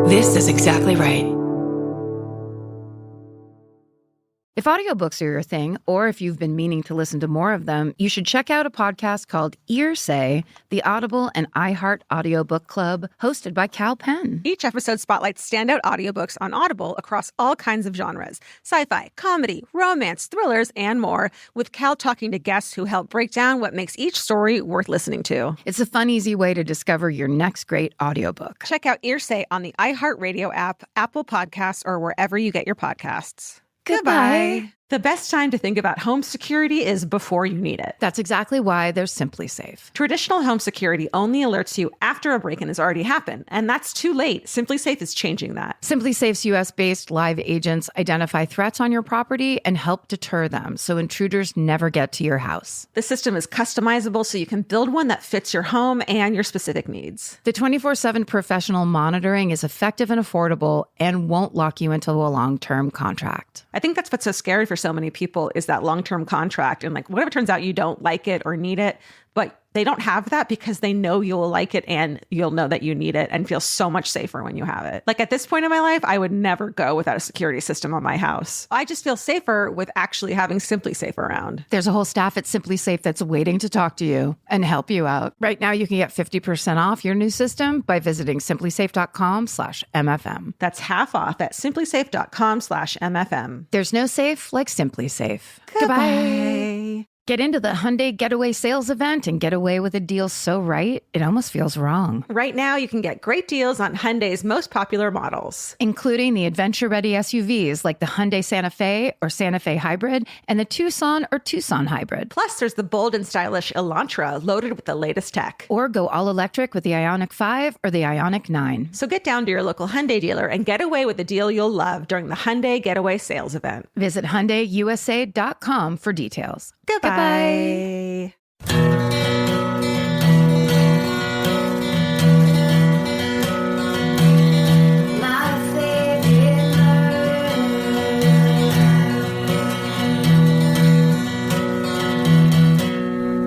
This is exactly right. If audiobooks are your thing, or if you've been meaning to listen to more of them, you should check out a podcast called Earsay, the Audible and iHeart Audiobook Club, hosted by Cal Penn. Each episode spotlights standout audiobooks on Audible across all kinds of genres. Sci-fi, comedy, romance, thrillers, and more, with Cal talking to guests who help break down what makes each story worth listening to. It's a fun, easy way to discover your next great audiobook. Check out Earsay on the iHeartRadio app, Apple Podcasts, or wherever you get your podcasts. Goodbye. The best time to think about home security is before you need it. That's exactly why there's Simply Safe. Traditional home security only alerts you after a break-in has already happened, and that's too late. Simply Safe is changing that. Simply Safe's U.S.-based live agents identify threats on your property and help deter them so intruders never get to your house. The system is customizable so you can build one that fits your home and your specific needs. The 24/7 professional monitoring is effective and affordable and won't lock you into a long-term contract. I think that's what's so scary for so many people is that long-term contract. And like, what if it turns out you don't like it or need it, but they don't have that because they know you'll like it and you'll know that you need it and feel so much safer when you have it. Like at this point in my life, I would never go without a security system on my house. I just feel safer with actually having Simply Safe around. There's a whole staff at Simply Safe that's waiting to talk to you and help you out. Right now, you can get 50% off your new system by visiting simplysafe.com/MFM. That's half off at simplysafe.com/MFM. There's no safe like Simply Safe. Goodbye. Get into the Hyundai Getaway Sales Event and get away with a deal so right, it almost feels wrong. Right now, you can get great deals on Hyundai's most popular models, including the adventure-ready SUVs like the Hyundai Santa Fe or Santa Fe Hybrid and the Tucson or Tucson Hybrid. Plus, there's the bold and stylish Elantra loaded with the latest tech. Or go all-electric with the Ioniq 5 or the Ioniq 9. So get down to your local Hyundai dealer and get away with a deal you'll love during the Hyundai Getaway Sales Event. Visit HyundaiUSA.com for details. Goodbye.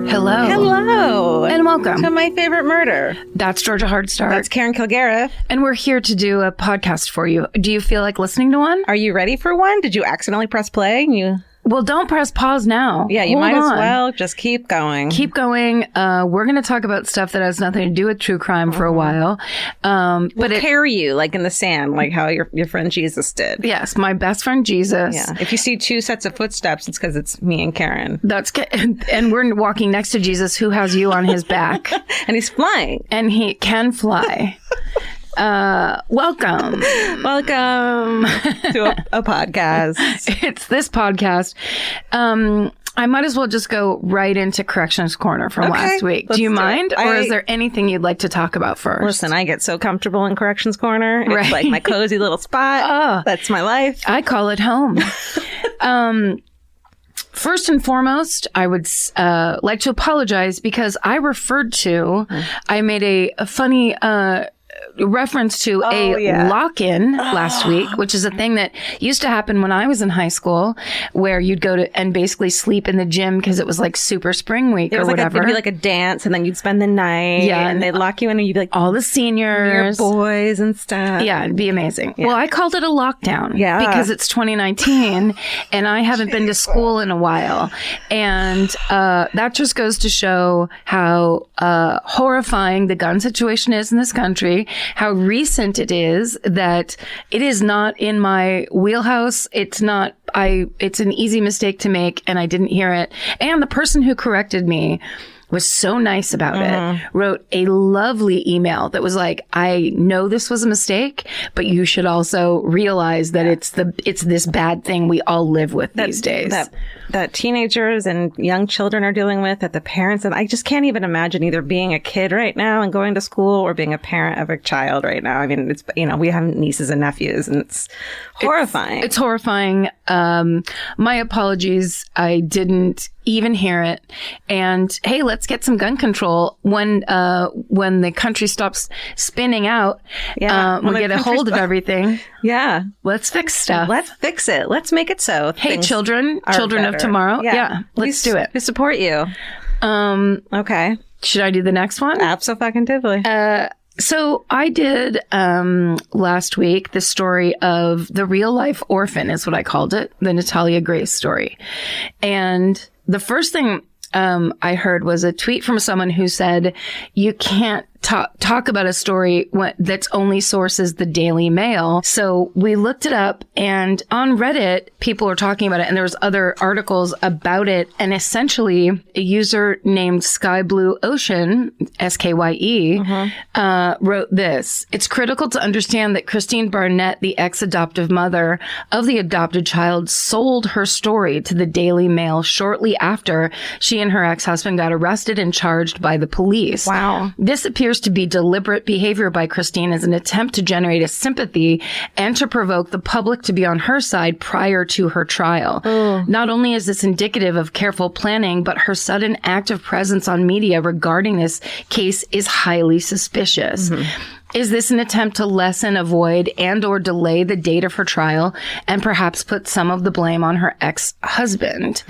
Hello. Hello. And welcome to My Favorite Murder. That's Georgia Hardstar. That's Karen Kilgariff. And we're here to do a podcast for you. Do you feel like listening to one? Are you ready for one? Did you accidentally press play? Well, don't press pause now. Yeah, you might as well just keep going. Keep going. We're going to talk about stuff that has nothing to do with true crime for a while. We'll carry you like in the sand, like how your friend Jesus did. Yes, my best friend Jesus. Yeah. If you see two sets of footsteps, it's because it's me and Karen. And we're walking next to Jesus, who has you on his back. And he's flying. And he can fly. Welcome to a podcast. It's this podcast. I might as well just go right into Corrections Corner from last week. Do you mind? Or is there anything you'd like to talk about first? Listen, I get so comfortable in Corrections Corner. It's like my cozy little spot. Oh, that's my life. I call it home. First and foremost, I would like to apologize because I made a funny reference to lock-in last week, which is a thing that used to happen when I was in high school, where you'd go to and basically sleep in the gym because it was like super spring week or whatever. It'd be like a dance, and then you'd spend the night, and they'd lock you in, and you'd be like all the seniors, your boys and stuff. Yeah, it'd be amazing. Yeah. Well, I called it a lockdown because it's 2019, and I haven't been to school in a while, and that just goes to show how horrifying the gun situation is in this country. How recent it is that it is not in my wheelhouse. It's an easy mistake to make, and I didn't hear it. And the person who corrected me was so nice about it, wrote a lovely email that was like, I know this was a mistake, but you should also realize that it's this bad thing we all live with these days. That teenagers and young children are dealing with, that the parents, and I just can't even imagine either being a kid right now and going to school or being a parent of a child right now. I mean, it's, we have nieces and nephews, and it's horrifying. It's horrifying. My apologies. I didn't even hear it. And hey, let's get some gun control when the country stops spinning out. We'll get a hold of everything. Yeah. Let's fix stuff. Let's fix it. Let's make it so. Hey, children of tomorrow. Yeah. Let's do it. We support you. Okay. Should I do the next one? Abso-fucking-diddly. So I did last week the story of the real life orphan is what I called it, the Natalia Grace story. And the first thing I heard was a tweet from someone who said, you can't talk about a story that's only sources the Daily Mail. So we looked it up, and on Reddit, people were talking about it, and there was other articles about it. And essentially, a user named Sky Blue Ocean, SKYE, wrote this. It's critical to understand that Christine Barnett, the ex-adoptive mother of the adopted child, sold her story to the Daily Mail shortly after she and her ex-husband got arrested and charged by the police. Wow. This appears to be deliberate behavior by Christine as an attempt to generate a sympathy and to provoke the public to be on her side prior to her trial. Not only is this indicative of careful planning, but her sudden active presence on media regarding this case is highly suspicious. Is this an attempt to lessen, avoid, and or delay the date of her trial and perhaps put some of the blame on her ex-husband?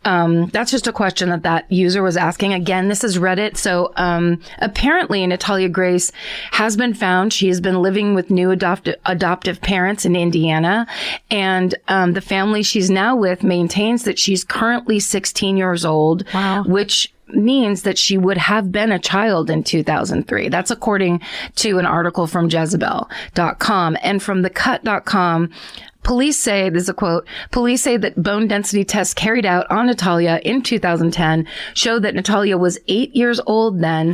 That's just a question that user was asking. Again, this is Reddit. So apparently Natalia Grace has been found. She has been living with new adoptive parents in Indiana. And the family she's now with maintains that she's currently 16 years old, which means that she would have been a child in 2003. That's according to an article from Jezebel.com. And from thecut.com, police say, this is a quote, police say that bone density tests carried out on Natalia in 2010 showed that Natalia was 8 years old then,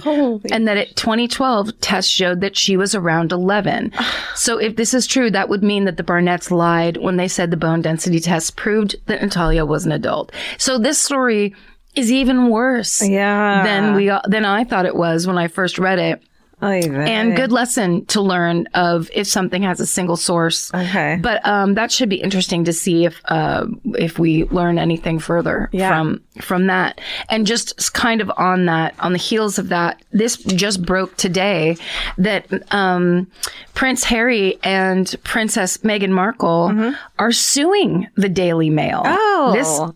and that at 2012, tests showed that she was around 11. So if this is true, that would mean that the Barnetts lied when they said the bone density tests proved that Natalia was an adult. So this story is even worse than I thought it was when I first read it. And good lesson to learn of if something has a single source. But that should be interesting to see if we learn anything further from that. And just kind of on the heels of that, this just broke today that Prince Harry and Princess Meghan Markle are suing the Daily Mail.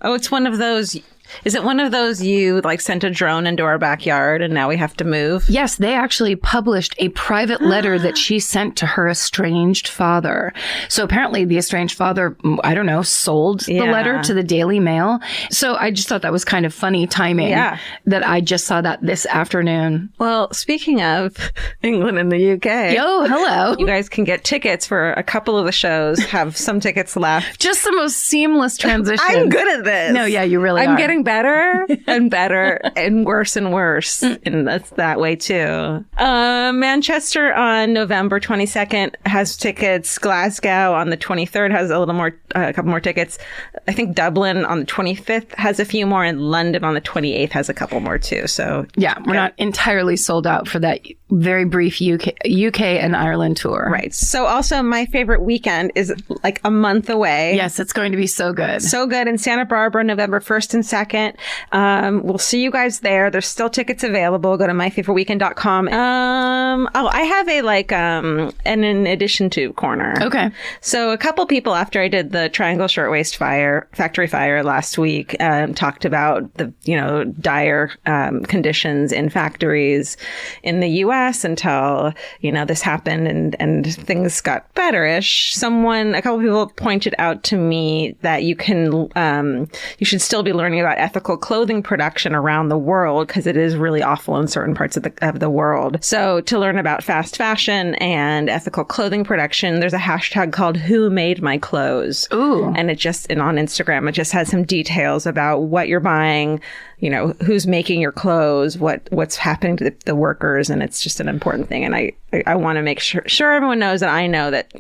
It's one of those. Is it one of those you like sent a drone into our backyard and now we have to move? Yes, they actually published a private letter that she sent to her estranged father. So apparently the estranged father, I don't know, sold the letter to the Daily Mail. So I just thought that was kind of funny timing that I just saw that this afternoon. Well, speaking of England and the UK. Yo, hello. You guys can get tickets for a couple of the shows, have some tickets left. Just the most seamless transition. I'm good at this. No, yeah, you really are. I'm getting better and better and worse. And that's that way too. Manchester on November 22nd has tickets. Glasgow on the 23rd has a couple more tickets. I think Dublin on the 25th has a few more, and London on the 28th has a couple more too. So yeah, we're not entirely sold out for that very brief UK and Ireland tour. Right. So also my favorite weekend is like a month away. Yes, it's going to be so good. So good in Santa Barbara, November 1st and 2nd. We'll see you guys there. There's still tickets available. Go to myfavoriteweekend.com. I have an in addition to corner. Okay. So a couple people after I did the Triangle Shirtwaist factory fire last week talked about the dire conditions in factories in the U.S. until this happened and things got betterish. A couple people pointed out to me that you should still be learning about ethical clothing production around the world because it is really awful in certain parts of the world. So to learn about fast fashion and ethical clothing production, there's a hashtag called Who Made My Clothes? Ooh. And on Instagram, it just has some details about what you're buying, who's making your clothes, what's happening to the workers. And it's just an important thing. And I want to make sure everyone knows that I know that,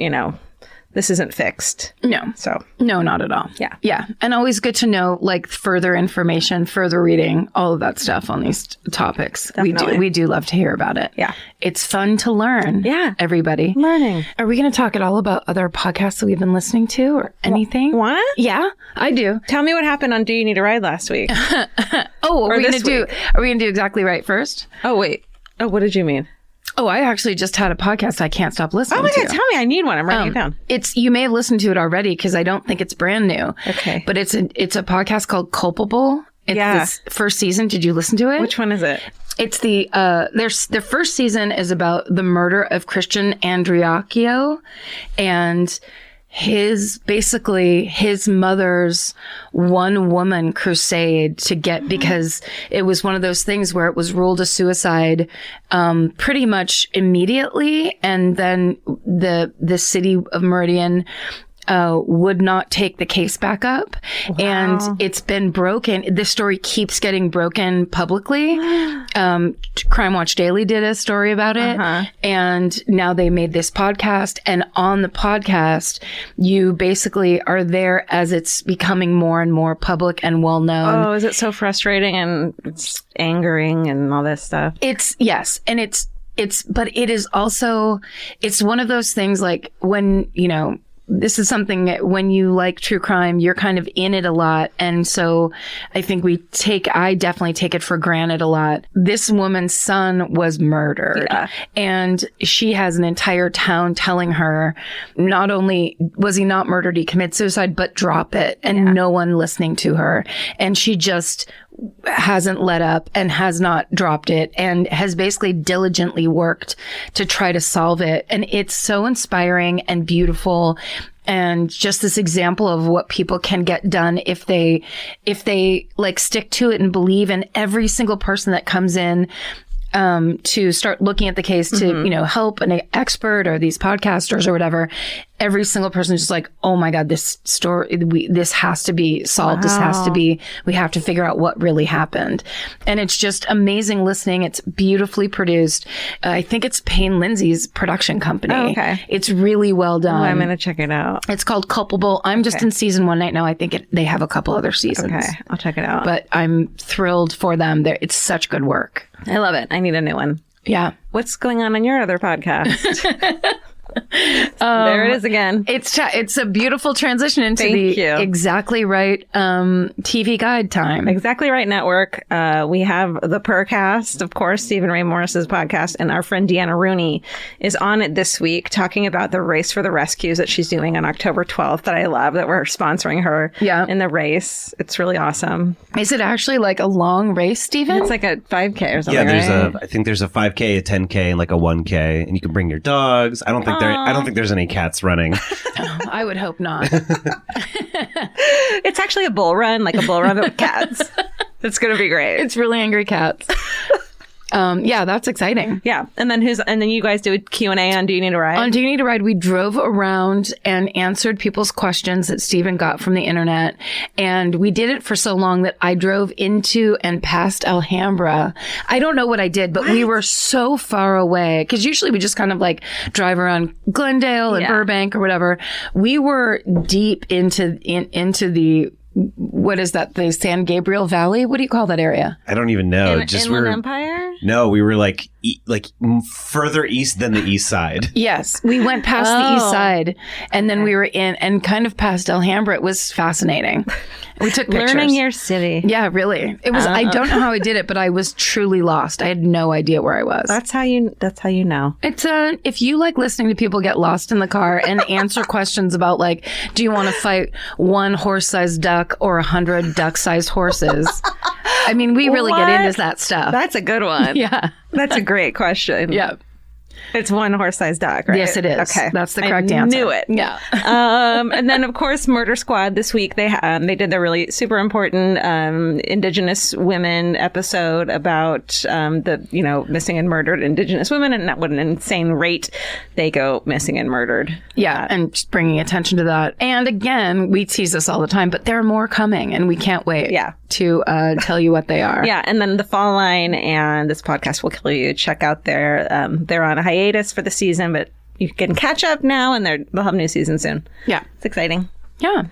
this isn't fixed. No. So. No, not at all. Yeah. Yeah. And always good to know further information, further reading, all of that stuff on these topics. Definitely. We do love to hear about it. Yeah. It's fun to learn. Yeah. Everybody. Learning. Are we going to talk at all about other podcasts that we've been listening to or anything? What? Yeah, I do. Tell me what happened on Do You Need a Ride last week? Are we going to do Exactly Right first? Oh, wait. Oh, what did you mean? Oh, I actually just had a podcast I can't stop listening to. Oh my God, tell me. I need one. I'm writing it down. You may have listened to it already because I don't think it's brand new. Okay. But it's a podcast called Culpable. It's this first season. Did you listen to it? Which one is it? It's their first season is about the murder of Christian Andriacchio and his mother's one woman crusade to get, because it was one of those things where it was ruled a suicide pretty much immediately, and then the city of Meridian would not take the case back up. Wow. And it's been broken. This story keeps getting broken publicly. Crime Watch Daily did a story about it. And now they made this podcast. And on the podcast, you basically are there as it's becoming more and more public and well known. Oh, is it so frustrating and it's angering and all this stuff? Yes. And but it is also, it's one of those things like when, this is something that when you like true crime, you're kind of in it a lot. And so I think I definitely take it for granted a lot. This woman's son was murdered. Yeah. And she has an entire town telling her, not only was he not murdered, he committed suicide, but drop it. And no one listening to her. And she just hasn't let up and has not dropped it and has basically diligently worked to try to solve it. And it's so inspiring and beautiful. And just this example of what people can get done if they like stick to it and believe in every single person that comes in to start looking at the case to, help an expert or these podcasters or whatever. Every single person is just like, oh my God, this story, this has to be solved. Wow. We have to figure out what really happened. And it's just amazing listening. It's beautifully produced. I think it's Payne Lindsay's production company. Oh, okay. It's really well done. Oh, I'm going to check it out. It's called Culpable. I'm just in season 1 right now. I think they have a couple other seasons. Okay. I'll check it out. But I'm thrilled for them. It's such good work. I love it. I need a new one. Yeah. What's going on your other podcast? There it is again. It's a beautiful transition into Exactly Right TV guide time. Exactly Right Network. We have the Purrcast, of course, Stephen Ray Morris's podcast, and our friend Deanna Rooney is on it this week talking about the Race for the Rescues that she's doing on October 12th. That I love that we're sponsoring her in the race. It's really awesome. Is it actually like a long race, Stephen? It's like a 5K or something. Yeah, I think there's a 5K, a 10K, and like a 1K, and you can bring your dogs. I don't think there's any cats running. I would hope not. It's actually a bull run, like a bull run with cats. It's going to be great. It's really angry cats. Yeah, that's exciting. Yeah. And then you guys do a Q&A on Do You Need a Ride? On Do You Need a Ride, we drove around and answered people's questions that Stephen got from the internet. And we did it for so long that I drove into and past Alhambra. I don't know what I did, but we were so far away. Because usually we just kind of like drive around Glendale and Burbank or whatever. We were deep into the what is that? The San Gabriel Valley? What do you call that area? I don't even know. Inland Empire? No, we were like further east than the east side. Yes, we went past the east side, and then we were in and kind of past Alhambra. It was fascinating. We took pictures. Learning your city. Yeah, really. It was. I don't know how I did it, but I was truly lost. I had no idea where I was. That's how you know. It's if you like listening to people get lost in the car and answer questions about like, do you want to fight one horse-sized duck or 100 duck-sized horses? I mean, we really get into that stuff. That's a good one. Yeah. That's a great question. Yeah. It's one horse-sized duck, right? Yes, it is. Okay. That's the correct answer. I knew it. Yeah. And then, of course, Murder Squad this week, they did their really super important Indigenous women episode about the missing and murdered Indigenous women and what an insane rate they go missing and murdered. Yeah, and just bringing attention to that. And again, we tease this all the time, but there are more coming, and we can't wait to tell you what they are. Yeah, and then The Fall Line and This Podcast Will Kill You. Check out they're on a hiatus for the season, but you can catch up now, and they'll have a new season soon. Yeah. It's exciting. Yeah.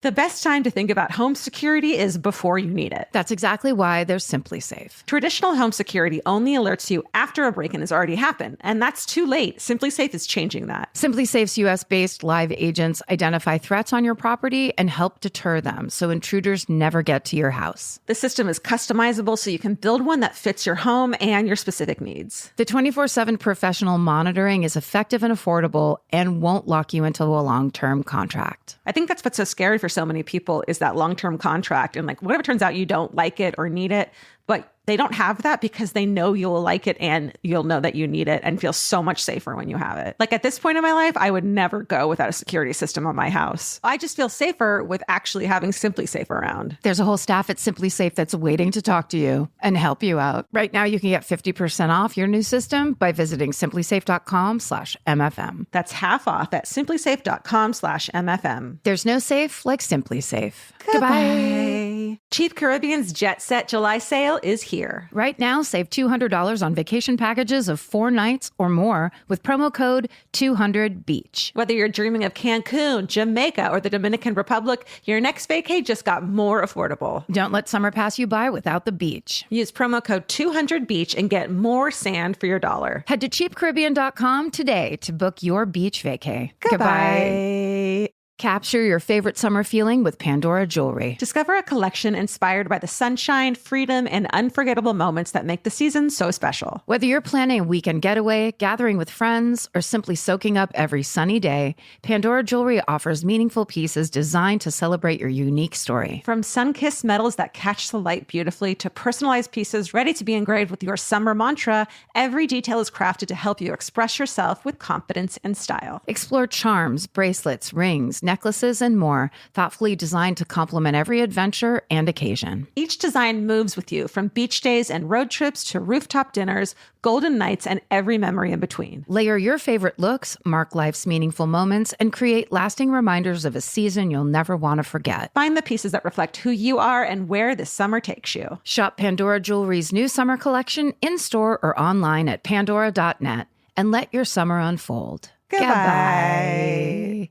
The best time to think about home security is before you need it. That's exactly why there's Simply Safe. Traditional home security only alerts you after a break-in has already happened, and that's too late. Simply Safe is changing that. Simply Safe's U.S.-based live agents identify threats on your property and help deter them so intruders never get to your house. The system is customizable so you can build one that fits your home and your specific needs. The 24/7 professional monitoring is effective and affordable and won't lock you into a long-term contract. I think that's what's so scary for so many people is that long-term contract. And like, whatever turns out you don't like it or need it, But they don't have that because they know you'll like it and you'll know that you need it and feel so much safer when you have it. Like at this point in my life, I would never go without a security system on my house. I just feel safer with actually having Simply Safe around. There's a whole staff at Simply Safe that's waiting to talk to you and help you out. Right now, you can get 50% off your new system by visiting simplysafe.com/MFM. That's half off at simplysafe.com/MFM. There's no safe like Simply Safe. Goodbye. Cheap Caribbean's Jet Set July sale is here. Right now, save $200 on vacation packages of 4 nights or more with promo code 200BEACH. Whether you're dreaming of Cancun, Jamaica, or the Dominican Republic, your next vacay just got more affordable. Don't let summer pass you by without the beach. Use promo code 200BEACH and get more sand for your dollar. Head to cheapcaribbean.com today to book your beach vacay. Goodbye. Capture your favorite summer feeling with Pandora Jewelry. Discover a collection inspired by the sunshine, freedom, and unforgettable moments that make the season so special. Whether you're planning a weekend getaway, gathering with friends, or simply soaking up every sunny day, Pandora Jewelry offers meaningful pieces designed to celebrate your unique story. From sun-kissed metals that catch the light beautifully to personalized pieces ready to be engraved with your summer mantra, every detail is crafted to help you express yourself with confidence and style. Explore charms, bracelets, rings, necklaces, and more, thoughtfully designed to complement every adventure and occasion. Each design moves with you, from beach days and road trips to rooftop dinners, golden nights, and every memory in between. Layer your favorite looks, mark life's meaningful moments, and create lasting reminders of a season you'll never want to forget. Find the pieces that reflect who you are and where this summer takes you. Shop Pandora Jewelry's new summer collection in-store or online at pandora.net and let your summer unfold. Goodbye.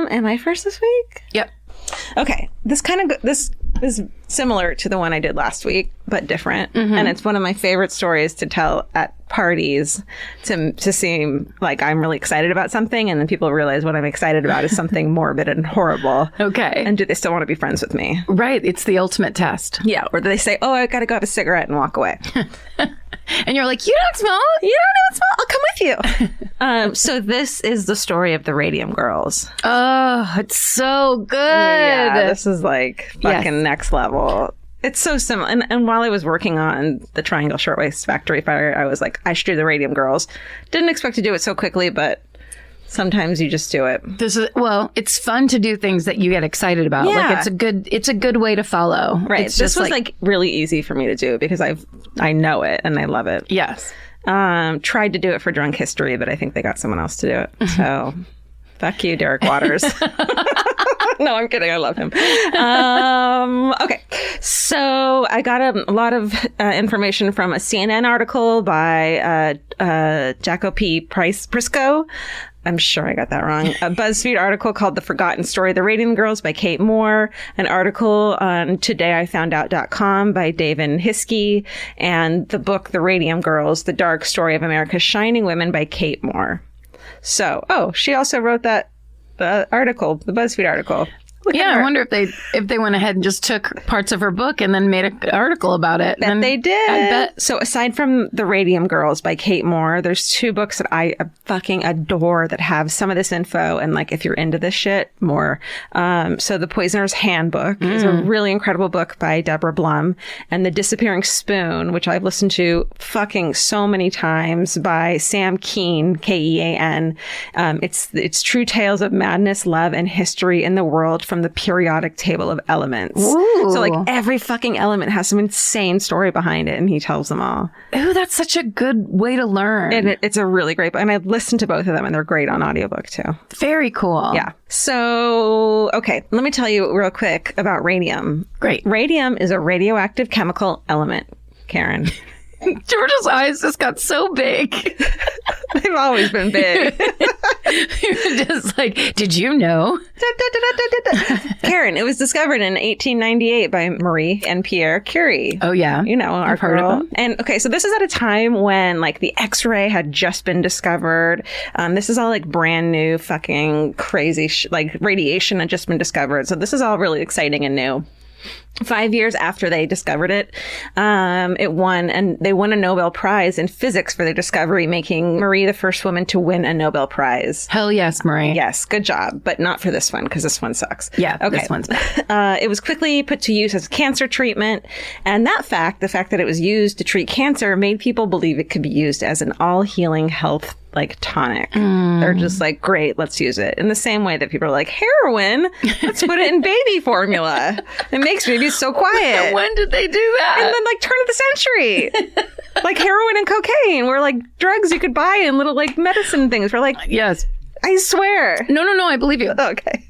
Am I first this week? Yep. Okay. This is similar to the one I did last week, but different. And it's one of my favorite stories to tell at parties to seem like I'm really excited about something, and then people realize what I'm excited about is something morbid and horrible. Okay. And do they still want to be friends with me? Right. It's the ultimate test. Yeah. Or do they say, oh, I got to go have a cigarette and walk away? And you're like, you don't smoke? You don't even smell. I'll come with you. So this is the story of the Radium Girls. Oh, it's so good. Yeah, this is like fucking next level. It's so similar. And while I was working on the Triangle Shirtwaist Factory Fire, I was like, I should do the Radium Girls. Didn't expect to do it so quickly, but sometimes you just do it. It's fun to do things that you get excited about. Yeah. Like it's a good way to follow. Right. This was like really easy for me to do because I know it and I love it. Yes. Tried to do it for Drunk History, but I think they got someone else to do it. So fuck you, Derek Waters. No, I'm kidding. I love him. Okay. So I got a lot of information from a CNN article by Jacko P. Prisco. I'm sure I got that wrong. A BuzzFeed article called The Forgotten Story of the Radium Girls by Kate Moore. An article on todayifoundout.com by David Hiskey. And the book The Radium Girls, The Dark Story of America's Shining Women by Kate Moore. So, she also wrote that article, the BuzzFeed article. I wonder if they went ahead and just took parts of her book and then made an article about it. Bet they did. I bet. So aside from The Radium Girls by Kate Moore, there's 2 books that I fucking adore that have some of this info. And like, if you're into this shit, more. So The Poisoner's Handbook is a really incredible book by Deborah Blum. And The Disappearing Spoon, which I've listened to fucking so many times, by Sam Kean, Kean. It's true tales of madness, love, and history in the world from the periodic table of elements. Ooh. So like every fucking element has some insane story behind it, and he tells them all. Ooh, that's such a good way to learn. And it's a really great book. And I've listened to both of them, and they're great on audiobook too. Very cool. Yeah. So, okay, let me tell you real quick about radium. Great. Radium is a radioactive chemical element, Karen. George's eyes just got so big. They've always been big. You're just like, did you know? Karen, it was discovered in 1898 by Marie and Pierre Curie. Oh, yeah. You know, our I've heard girl. of them. And okay, so this is at a time when like the X-ray had just been discovered. This is all like brand new fucking crazy like radiation had just been discovered. So this is all really exciting and new. 5 years after they discovered it, they won a Nobel Prize in physics for their discovery, making Marie the first woman to win a Nobel Prize. Hell yes, Marie. Yes, good job, but not for this one because this one sucks. Yeah, okay. This one's bad. It was quickly put to use as cancer treatment, and the fact that it was used to treat cancer made people believe it could be used as an all-healing health tonic. They're just like, great, let's use it. In the same way that people are like, heroin, let's put it in baby formula. It makes babies so quiet. When did they do that? And then turn of the century. Like heroin and cocaine were like drugs you could buy in little medicine things. We're like, yes. I swear. No, I believe you. Okay.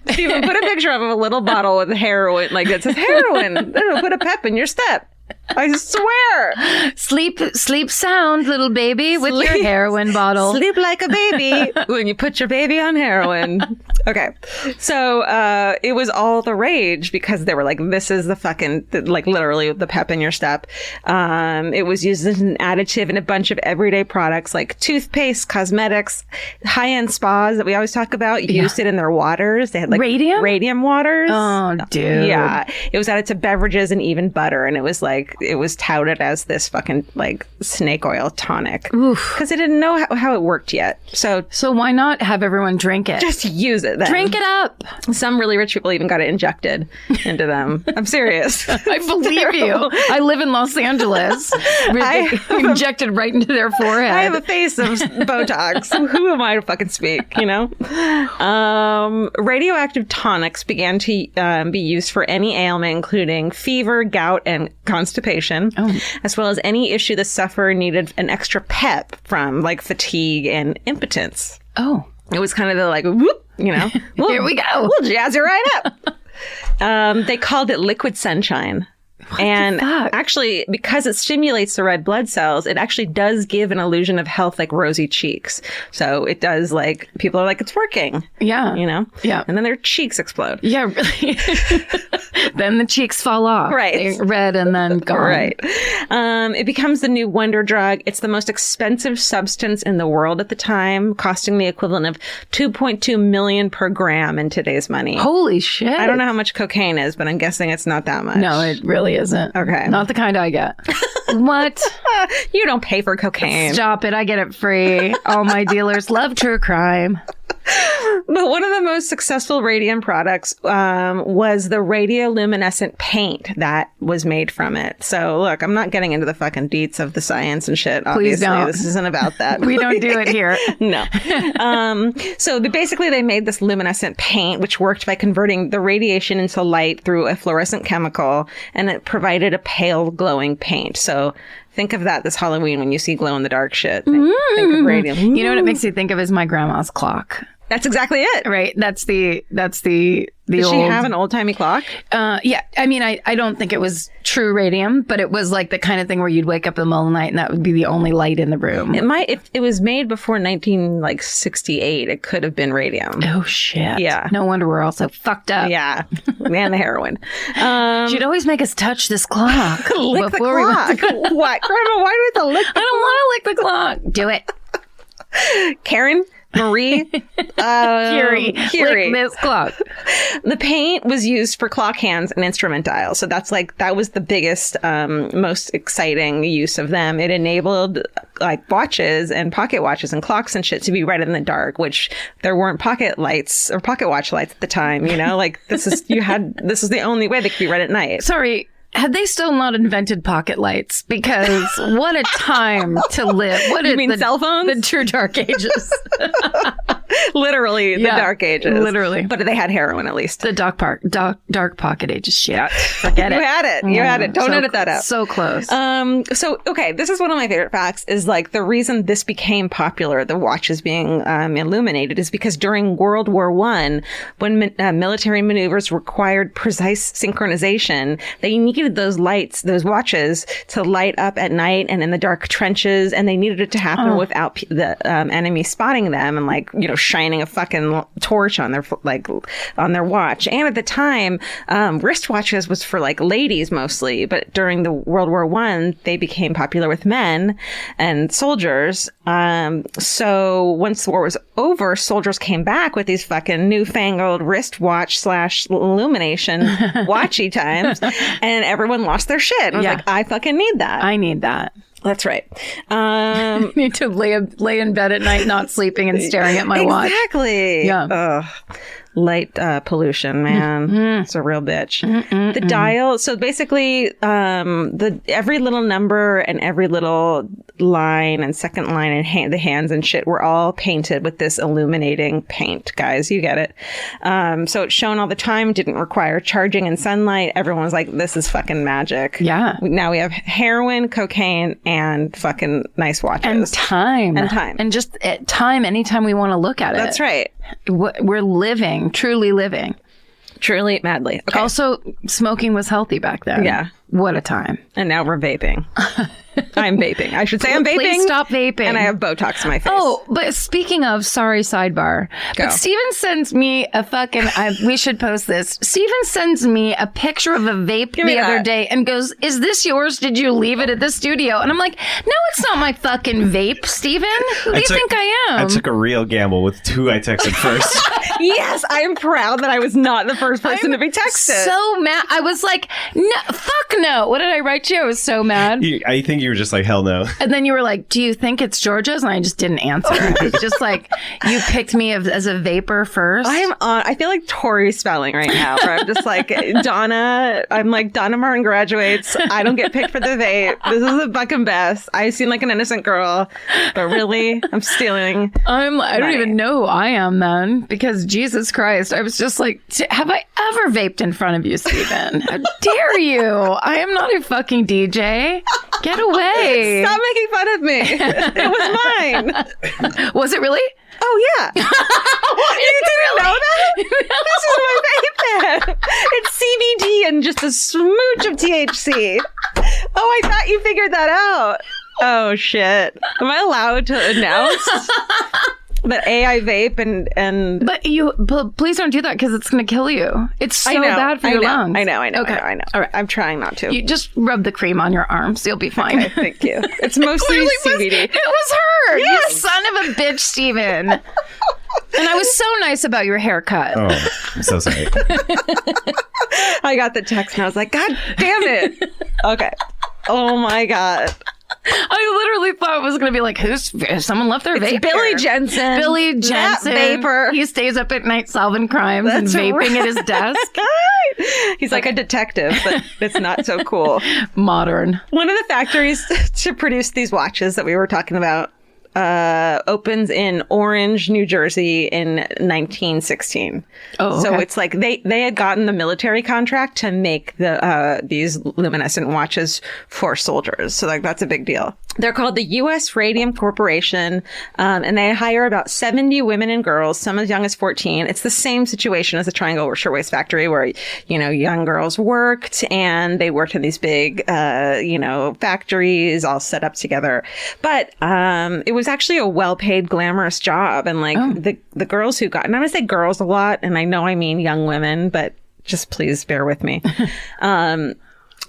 Steven, put a picture of a little bottle with heroin, it says heroin. It'll put a pep in your step. I swear. Sleep sound, little baby, with your heroin bottle. Sleep like a baby when you put your baby on heroin. Okay. So it was all the rage because they were like, this is the fucking, literally the pep in your step. It was used as an additive in a bunch of everyday products like toothpaste, cosmetics, high-end spas that we always talk about, used it in their waters. They had radium waters. Oh, dude. Yeah. It was added to beverages and even butter. And it was it was touted as this fucking snake oil tonic because they didn't know how it worked yet. So why not have everyone drink it? Just use it then. Drink it up. Some really rich people even got it injected into them. I'm serious. I believe you. I live in Los Angeles. Injected right into their forehead. I have a face of Botox. Who am I to fucking speak, radioactive tonics began to be used for any ailment, including fever, gout, and constipation, as well as any issue the sufferer needed an extra pep from, fatigue and impotence. Oh. It was kind of the whoop, here we go. We'll jazz it right up. They called it liquid sunshine. Actually, because it stimulates the red blood cells, it actually does give an illusion of health, like rosy cheeks. So it does, people are like, it's working. Yeah. Yeah. And then their cheeks explode. Yeah, really. Then the cheeks fall off. Right. They're red and then gone. Right. It becomes the new wonder drug. It's the most expensive substance in the world at the time, costing the equivalent of $2.2 million per gram in today's money. Holy shit. I don't know how much cocaine is, but I'm guessing it's not that much. No, it really isn't. Okay. Not the kind I get. What? You don't pay for cocaine. Stop it. I get it free. All my dealers love true crime. But one of the most successful radium products was the radioluminescent paint that was made from it. So look, I'm not getting into the fucking deets of the science and shit. Obviously, please don't. This isn't about that. We don't do it here. No. So basically they made this luminescent paint, which worked by converting the radiation into light through a fluorescent chemical, and it provided a pale glowing paint. So think of that this Halloween when you see glow in the dark shit. Think of radium. You know what it makes me think of is my grandma's clock. That's exactly it. Right. That's the Did she have an old timey clock? Yeah. I mean, I don't think it was true radium, but it was the kind of thing where you'd wake up in the middle of the night and that would be the only light in the room. It might, if it was made before 1968, it could have been radium. Oh shit. Yeah. No wonder we're all so fucked up. Yeah. And the heroin. She'd always make us touch this clock. Lick the clock. What? Grandma, why do we have to lick the clock? I don't want to lick the clock. Do it. Karen? Marie, Curie, lick this clock. The paint was used for clock hands and instrument dials. So that was the biggest, most exciting use of them. It enabled watches and pocket watches and clocks and shit to be read in the dark, which there weren't pocket lights or pocket watch lights at the time. This is the only way they could be read at night. Sorry. Had they still not invented pocket lights? Because what a time to live. You mean cell phones? The true dark ages. Literally, the dark ages. Literally. But they had heroin at least. The dark pocket ages shit. Forget it. You had it. You had it. Don't edit that out. So close. Okay, this is one of my favorite facts is the reason this became popular, the watches being illuminated, is because during World War I, when military maneuvers required precise synchronization, they needed those lights, those watches, to light up at night and in the dark trenches, and they needed it to happen without the enemy spotting them and shining a fucking torch on their watch. And at the time, wristwatches was for like ladies mostly, but during the World War I, they became popular with men and soldiers. So once the war was over, soldiers came back with these fucking newfangled wristwatch / illumination watchy times, and everyone lost their shit. And I was like, I fucking need that. I need that. That's right. I need to lay in bed at night, not sleeping and staring at my watch. Exactly. Yeah. Light pollution, man. It's a real bitch. The dial. So basically, every little number and every little line and second line and the hands and shit were all painted with this illuminating paint. Guys, you get it. So it's shown all the time. Didn't require charging in sunlight. Everyone was like, "This is fucking magic." Yeah. Now we have heroin, cocaine, and fucking nice watches and time and just time. Anytime we want to look at it. That's right. We're living, truly living. Truly, madly. Okay. Also, smoking was healthy back then. Yeah. What a time. And now we're vaping. I'm vaping. I should say I'm vaping. Please stop vaping. And I have Botox in my face. Oh, but speaking of, sorry, sidebar. Go. But Steven sends me a fucking, we should post this. Steven sends me a picture of a vape the other day and goes, "Is this yours? Did you leave it at the studio?" And I'm like, "No, it's not my fucking vape, Steven. Who do you think I am?" I took a real gamble with who I texted first. Yes, I am proud that I was not the first person to be texted. So mad. I was like, "No, fuck no." What did I write to you? I was so mad. I think you were just like, hell no. And then you were like, "Do you think it's Georgia's?" And I just didn't answer. It's just like, you picked me as a vapor first. I feel like Tori Spelling right now, where I'm just like, Donna Martin graduates. I don't get picked for the vape. This is the fucking best. I seem like an innocent girl, but really, I'm stealing. I don't even know who I am then, because Jesus Christ, I was just like, have I ever vaped in front of you, Steven? How dare you? I am not a fucking DJ. Get away. Stop making fun of me. It was mine. Was it really? Oh, yeah. You didn't know that? This is my vape pen. It's CBD and just a smooch of THC. Oh, I thought you figured that out. Oh, shit. Am I allowed to announce that I vape and... But please don't do that, because it's going to kill you. It's so bad for your lungs. I know. Okay. I know. All right. I'm trying not to. You just rub the cream on your arms. You'll be fine. Okay, thank you. It's mostly CBD. It was her. Yes. You son of a bitch, Steven. And I was so nice about your haircut. Oh, I'm so sorry. I got the text and I was like, God damn it. Okay. Oh my God. I literally thought it was going to be like, has someone left their vape? Billy Jensen. Billy Jensen. That vapor. He stays up at night solving crimes and vaping at his desk. He's like a detective, but it's not so cool. Modern. One of the factories to produce these watches that we were talking about opens in Orange, New Jersey in 1916. Oh, okay. So it's like they had gotten the military contract to make these luminescent watches for soldiers. So like that's a big deal. They're called the U.S. Radium Corporation, and they hire about 70 women and girls, some as young as 14. It's the same situation as the Triangle Shirtwaist Factory, where young girls worked, and they worked in these big factories all set up together. But it was actually a well-paid, glamorous job, and the girls who got, and I'm gonna say girls a lot, and I know I mean young women, but just please bear with me.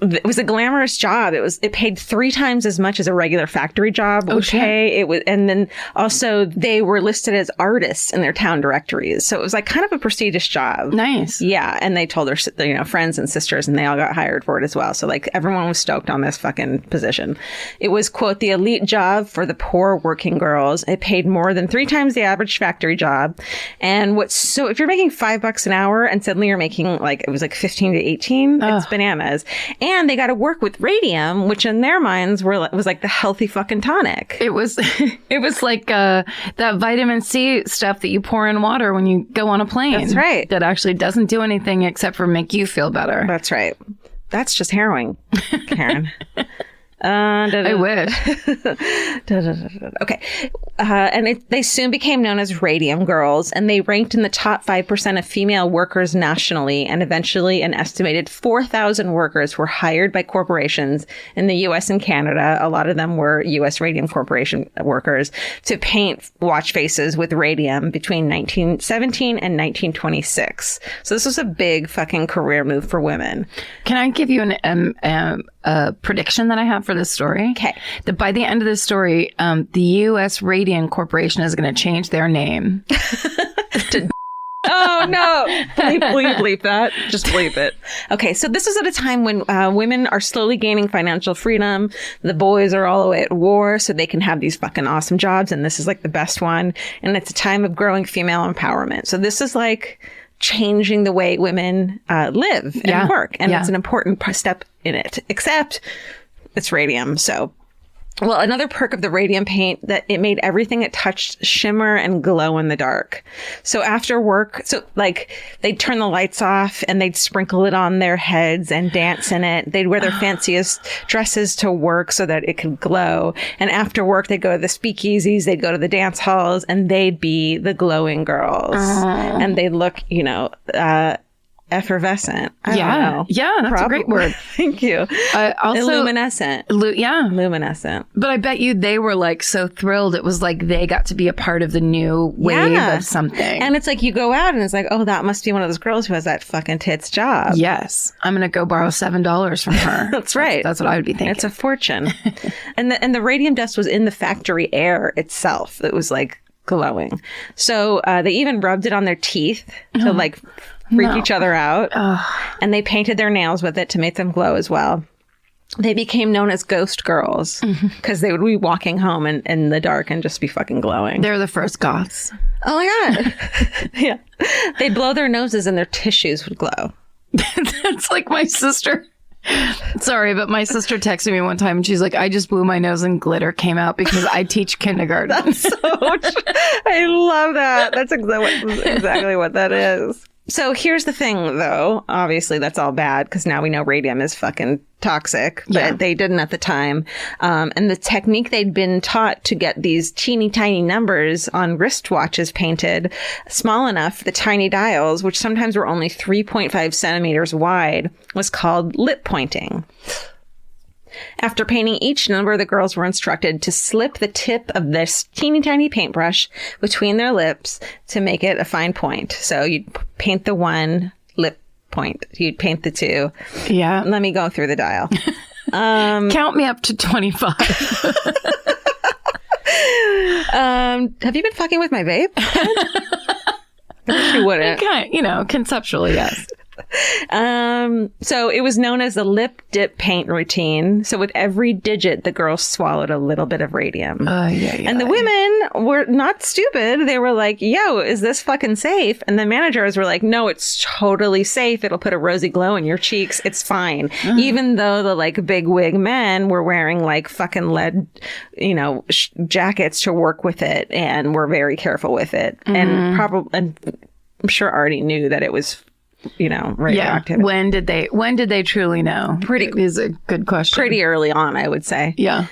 It was a glamorous job. It paid 3 times as much as a regular factory job would pay. It was, and then also they were listed as artists in their town directories. So it was like kind of a prestigious job. Nice. Yeah. And they told their friends and sisters, and they all got hired for it as well. So like everyone was stoked on this fucking position. It was, quote, the elite job for the poor working girls. It paid more than 3 times the average factory job. And if you're making $5 an hour and suddenly you're making it was like 15 to 18, it's bananas. And they got to work with radium, which in their minds was like the healthy fucking tonic. It was like that vitamin C stuff that you pour in water when you go on a plane. That's right. That actually doesn't do anything except for make you feel better. That's right. That's just harrowing, Karen. I wish. Okay. And they soon became known as Radium Girls, and they ranked in the top 5% of female workers nationally, and eventually an estimated 4,000 workers were hired by corporations in the U.S. and Canada. A lot of them were U.S. Radium Corporation workers to paint watch faces with radium between 1917 and 1926. So this was a big fucking career move for women. Can I give you a prediction that I have for this story? Okay. That by the end of this story, the U.S. Radium Corporation is going to change their name. Oh, no. Bleep that. Just bleep it. Okay, so this is at a time when women are slowly gaining financial freedom. The boys are all away at war, so they can have these fucking awesome jobs, and this is like the best one. And it's a time of growing female empowerment. So this is like changing the way women live and work. And it's an important step in it, except it's radium. So, well, another perk of the radium paint that it made everything it touched shimmer and glow in the dark. So after work, so like they'd turn the lights off and they'd sprinkle it on their heads and dance in it. They'd wear their fanciest dresses to work so that it could glow. And after work, they'd go to the speakeasies, they'd go to the dance halls, and they'd be the glowing girls. And they look, effervescent. I don't know. Yeah, that's a great word. Thank you. Also, luminescent. Luminescent. But I bet you they were like so thrilled. It was like they got to be a part of the new wave of something. And it's like you go out and it's like, oh, that must be one of those girls who has that fucking tits job. Yes. I'm going to go borrow $7 from her. That's right. That's what I would be thinking. It's a fortune. and the radium dust was in the factory air itself. It was like glowing. So they even rubbed it on their teeth to like freak each other out. And they painted their nails with it to make them glow as well. They became known as ghost girls because they would be walking home in the dark and just be fucking glowing. They're the first goths. Oh my God. Yeah. They'd blow their noses and their tissues would glow. That's like my sister. Sorry, but my sister texted me one time and she's like, I just blew my nose and glitter came out because I teach kindergarten. That's so I love that. That's exactly what that is. So here's the thing, though. Obviously, that's all bad because now we know radium is fucking toxic, but they didn't at the time. And the technique they'd been taught to get these teeny tiny numbers on wristwatches painted small enough, the tiny dials, which sometimes were only 3.5 centimeters wide, was called lip pointing. After painting each number, the girls were instructed to slip the tip of this teeny tiny paintbrush between their lips to make it a fine point. So you'd paint the one lip point. You'd paint the two. Yeah. Let me go through the dial. Count me up to 25. Have you been fucking with my vape? You wouldn't. Conceptually, yes. So it was known as the lip dip paint routine. So with every digit, the girls swallowed a little bit of radium. And the women were not stupid. They were like, yo, is this fucking safe? And the managers were like, no, it's totally safe. It'll put a rosy glow in your cheeks. It's fine. Even though the like big wig men were wearing like fucking lead, jackets to work with it and were very careful with it. And I'm sure already knew that it was radioactive. Yeah. When did they truly know? Is a good question. Pretty early on, I would say. Yeah.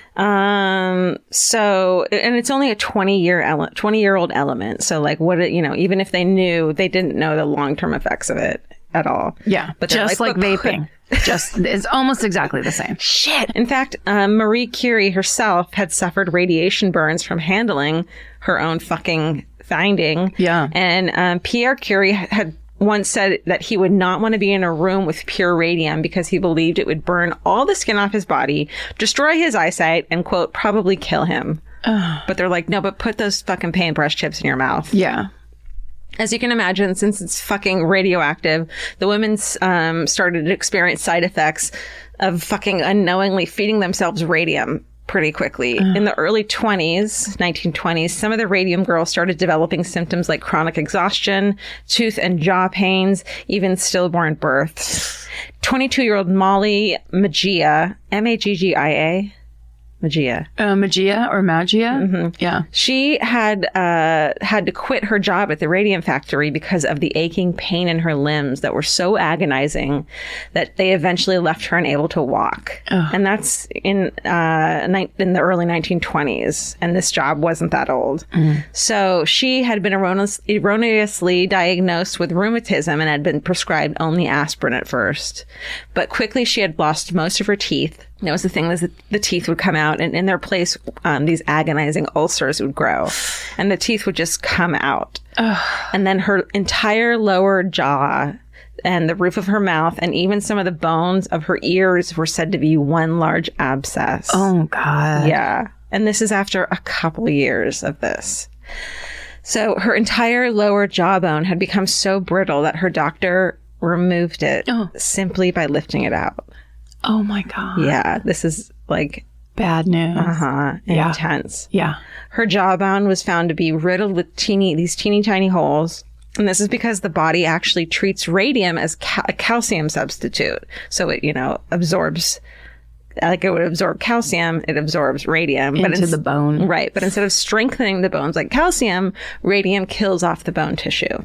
So, and it's only a 20-year-old element. So like even if they knew, they didn't know the long-term effects of it at all. Yeah. But just like vaping. It's almost exactly the same. Shit. In fact, Marie Curie herself had suffered radiation burns from handling her own fucking finding. Yeah. And Pierre Curie had once said that he would not want to be in a room with pure radium because he believed it would burn all the skin off his body, destroy his eyesight, and, quote, probably kill him. But they're like, no, but put those fucking paintbrush chips in your mouth. Yeah. As you can imagine, since it's fucking radioactive, the women started to experience side effects of fucking unknowingly feeding themselves radium pretty quickly. In the early 1920s, some of the radium girls started developing symptoms like chronic exhaustion, tooth and jaw pains, even stillborn births. 22-year-old Molly Maggia, Maggia, Magia. Magia or Magia? Mm-hmm. Yeah. She had to quit her job at the radium factory because of the aching pain in her limbs that were so agonizing that they eventually left her unable to walk. Oh. And that's in the early 1920s. And this job wasn't that old. Mm. So she had been erroneously diagnosed with rheumatism and had been prescribed only aspirin at first. But quickly she had lost most of her teeth. That was the thing, is that the teeth would come out, and in their place, these agonizing ulcers would grow, and the teeth would just come out. Ugh. And then her entire lower jaw and the roof of her mouth and even some of the bones of her ears were said to be one large abscess. Oh, God. Yeah. And this is after a couple of years of this. So her entire lower jawbone had become so brittle that her doctor removed it simply by lifting it out. Oh my God. Yeah, this is like bad news. Intense. Yeah. Her jawbone was found to be riddled with these teeny tiny holes. And this is because the body actually treats radium as a calcium substitute. So it, absorbs, like it would absorb calcium, it absorbs radium. Into the bone. Right. But instead of strengthening the bones like calcium, radium kills off the bone tissue.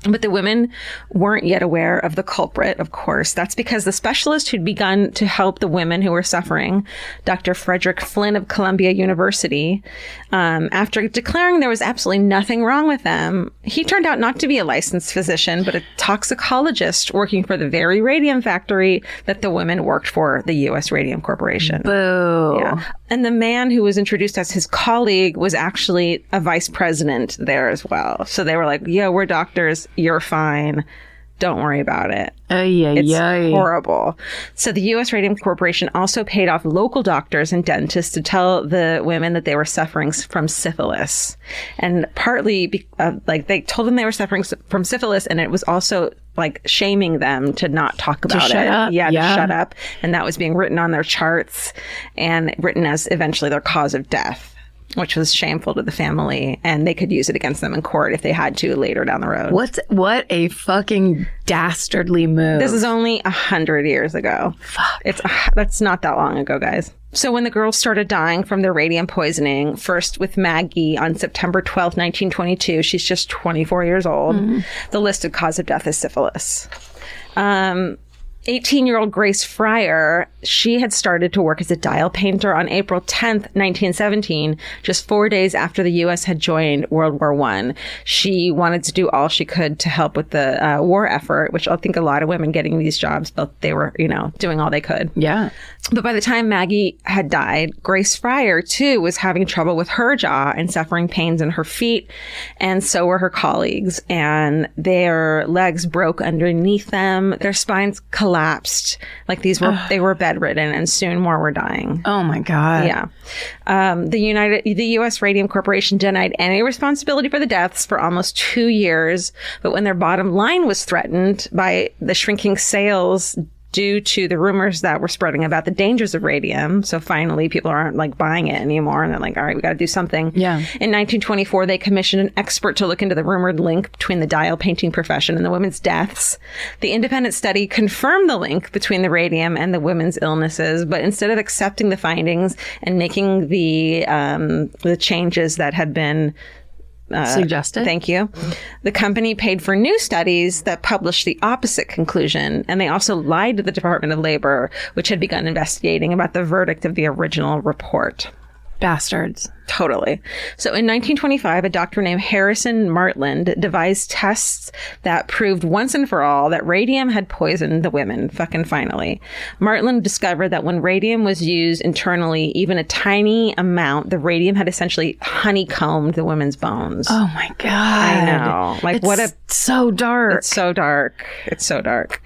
But the women weren't yet aware of the culprit, of course. That's because the specialist who'd begun to help the women who were suffering, Dr. Frederick Flynn of Columbia University, after declaring there was absolutely nothing wrong with them, he turned out not to be a licensed physician, but a toxicologist working for the very radium factory that the women worked for, the U.S. Radium Corporation. Boo. Yeah. And the man who was introduced as his colleague was actually a vice president there as well. So they were like, yeah, we're doctors. You're fine. Don't worry about it. It's horrible. So the U.S. Radium Corporation also paid off local doctors and dentists to tell the women that they were suffering from syphilis. And partly, they told them they were suffering from syphilis, and it was also like shaming them to not talk about it. Up. Yeah, to shut up. And that was being written on their charts and written as eventually their cause of death, which was shameful to the family, and they could use it against them in court if they had to later down the road. What a fucking dastardly move. This is only 100 years ago. Fuck. That's not that long ago, guys. So when the girls started dying from their radium poisoning, first with Maggie on September 12th, 1922, she's just 24 years old. Mm-hmm. The listed cause of death is syphilis. 18-year-old Grace Fryer, she had started to work as a dial painter on April 10th, 1917, just 4 days after the U.S. had joined World War I. She wanted to do all she could to help with the war effort, which I think a lot of women getting these jobs felt they were, doing all they could. Yeah. But by the time Maggie had died, Grace Fryer, too, was having trouble with her jaw and suffering pains in her feet. And so were her colleagues. And their legs broke underneath them. Their spines collapsed. Like they were bedridden, and soon more were dying. Oh my God. Yeah. The U.S. Radium Corporation denied any responsibility for the deaths for almost 2 years. But when their bottom line was threatened by the shrinking sales due to the rumors that were spreading about the dangers of radium. So finally, people aren't buying it anymore. And they're like, all right, we got to do something. Yeah. In 1924, they commissioned an expert to look into the rumored link between the dial painting profession and the women's deaths. The independent study confirmed the link between the radium and the women's illnesses. But instead of accepting the findings and making the changes that had been suggested. Thank you. The company paid for new studies that published the opposite conclusion, and they also lied to the Department of Labor, which had begun investigating about the verdict of the original report. Bastards. Totally. So in 1925, a doctor named Harrison Martland devised tests that proved once and for all that radium had poisoned the women, fucking finally. Martland discovered that when radium was used internally, even a tiny amount, the radium had essentially honeycombed the women's bones. Oh my God. I know. So dark. It's so dark. It's so dark.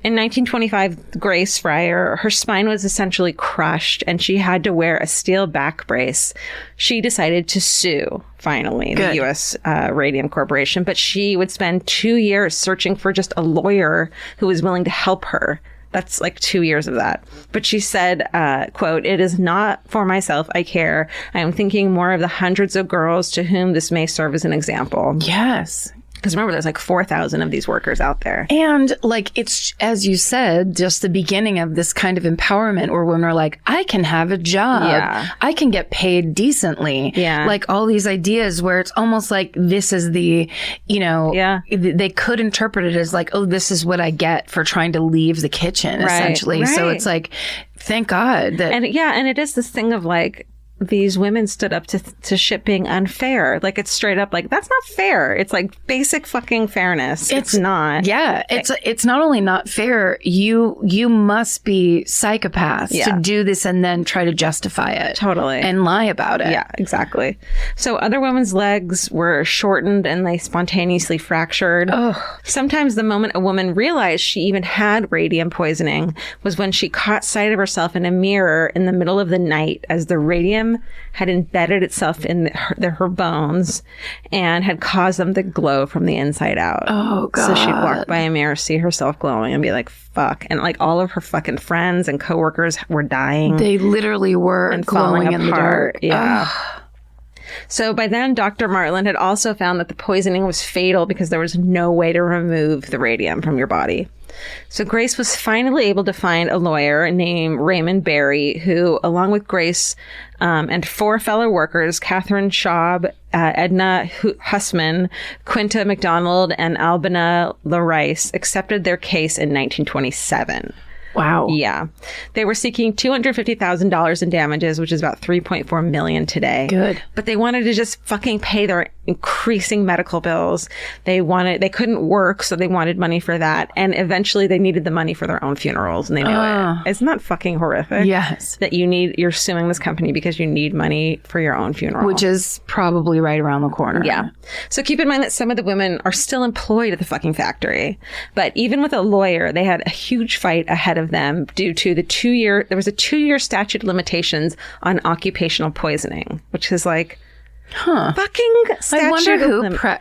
In 1925, Grace Fryer, her spine was essentially crushed, and she had to wear a steel back brace. She decided to sue, finally, the U.S. Radium Corporation, but she would spend 2 years searching for just a lawyer who was willing to help her. That's 2 years of that. But she said, quote, "It is not for myself I care. I am thinking more of the hundreds of girls to whom this may serve as an example." Yes. Because remember, there's like 4,000 of these workers out there. And like, it's, as you said, just the beginning of this kind of empowerment where women are like, I can have a job. Yeah. I can get paid decently. Yeah. Like all these ideas where it's almost like this is the, you know, they could interpret it as like, oh, this is what I get for trying to leave the kitchen, essentially. So it's like, thank God that. And it is this thing of like, these women stood up to shit being unfair. Like, it's straight up like, that's not fair. It's like basic fucking fairness. It's not. Yeah. It's not only not fair, you must be psychopaths to do this and then try to justify it. Totally. And lie about it. Yeah, exactly. So other women's legs were shortened and they spontaneously fractured. Ugh. Sometimes the moment a woman realized she even had radium poisoning was when she caught sight of herself in a mirror in the middle of the night as the radium had embedded itself in her bones and had caused them to glow from the inside out. Oh, God. So she'd walk by a mirror, see herself glowing, and be like, fuck. And like all of her fucking friends and coworkers were dying. They literally were and glowing falling in apart. the dark. Yeah. So by then, Dr. Martland had also found that the poisoning was fatal because there was no way to remove the radium from your body. So Grace was finally able to find a lawyer named Raymond Berry, who, along with Grace and 4 fellow workers, Catherine Schaub, Edna Hussman, Quinta McDonald, and Albina LaRice, accepted their case in 1927. Wow. Yeah. They were seeking $250,000 in damages, which is about $3.4 million today. Good. But they wanted to just fucking pay their increasing medical bills. They couldn't work, so they wanted money for that. And eventually they needed the money for their own funerals, and they knew it. Isn't that fucking horrific? Yes. That you're suing this company because you need money for your own funeral. Which is probably right around the corner. Yeah. So keep in mind that some of the women are still employed at the fucking factory. But even with a lawyer, they had a huge fight ahead of them due to the 2-year statute of limitations on occupational poisoning, which is like, fucking statute. I wonder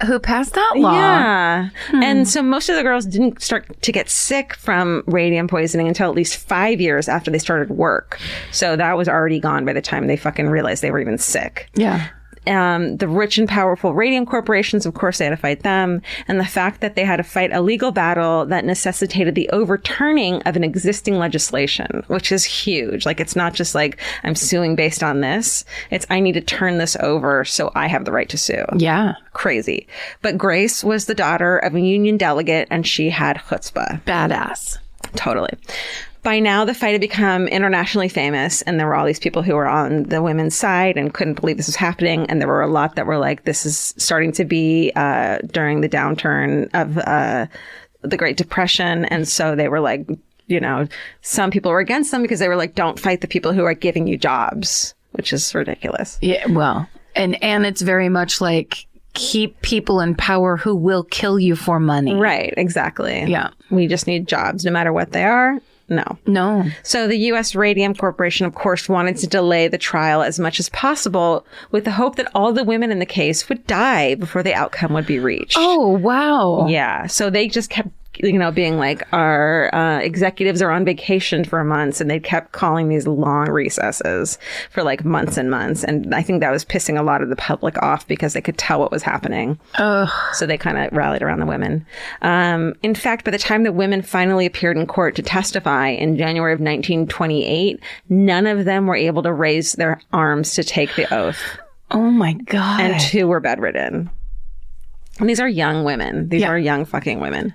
who passed that law. Yeah. And so most of the girls didn't start to get sick from radium poisoning until at least 5 years after they started work. So that was already gone by the time they fucking realized they were even sick. Yeah. The rich and powerful radium corporations, of course, they had to fight them. And the fact that they had to fight a legal battle that necessitated the overturning of an existing legislation, which is huge. Like, it's not just like, I'm suing based on this. It's, I need to turn this over so I have the right to sue. Yeah. Crazy. But Grace was the daughter of a union delegate, and she had chutzpah. Badass. Totally. By now, the fight had become internationally famous, and there were all these people who were on the women's side and couldn't believe this was happening. And there were a lot that were like, this is starting to be during the downturn of the Great Depression. And so they were like, you know, some people were against them because they were like, don't fight the people who are giving you jobs, which is ridiculous. Yeah, well, and it's very much like, keep people in power who will kill you for money. Right, exactly. Yeah. We just need jobs, no matter what they are. No. So the U.S. Radium Corporation, of course, wanted to delay the trial as much as possible with the hope that all the women in the case would die before the outcome would be reached. Oh, wow. Yeah. So they just kept, you know, being like, our executives are on vacation for months, and they kept calling these long recesses for like months and months. And I think that was pissing a lot of the public off because they could tell what was happening. So they kind of rallied around the women. In fact, by the time the women finally appeared in court to testify in January of 1928, none of them were able to raise their arms to take the oath. Oh my God. And 2 were bedridden. And these are young women. These are young fucking women.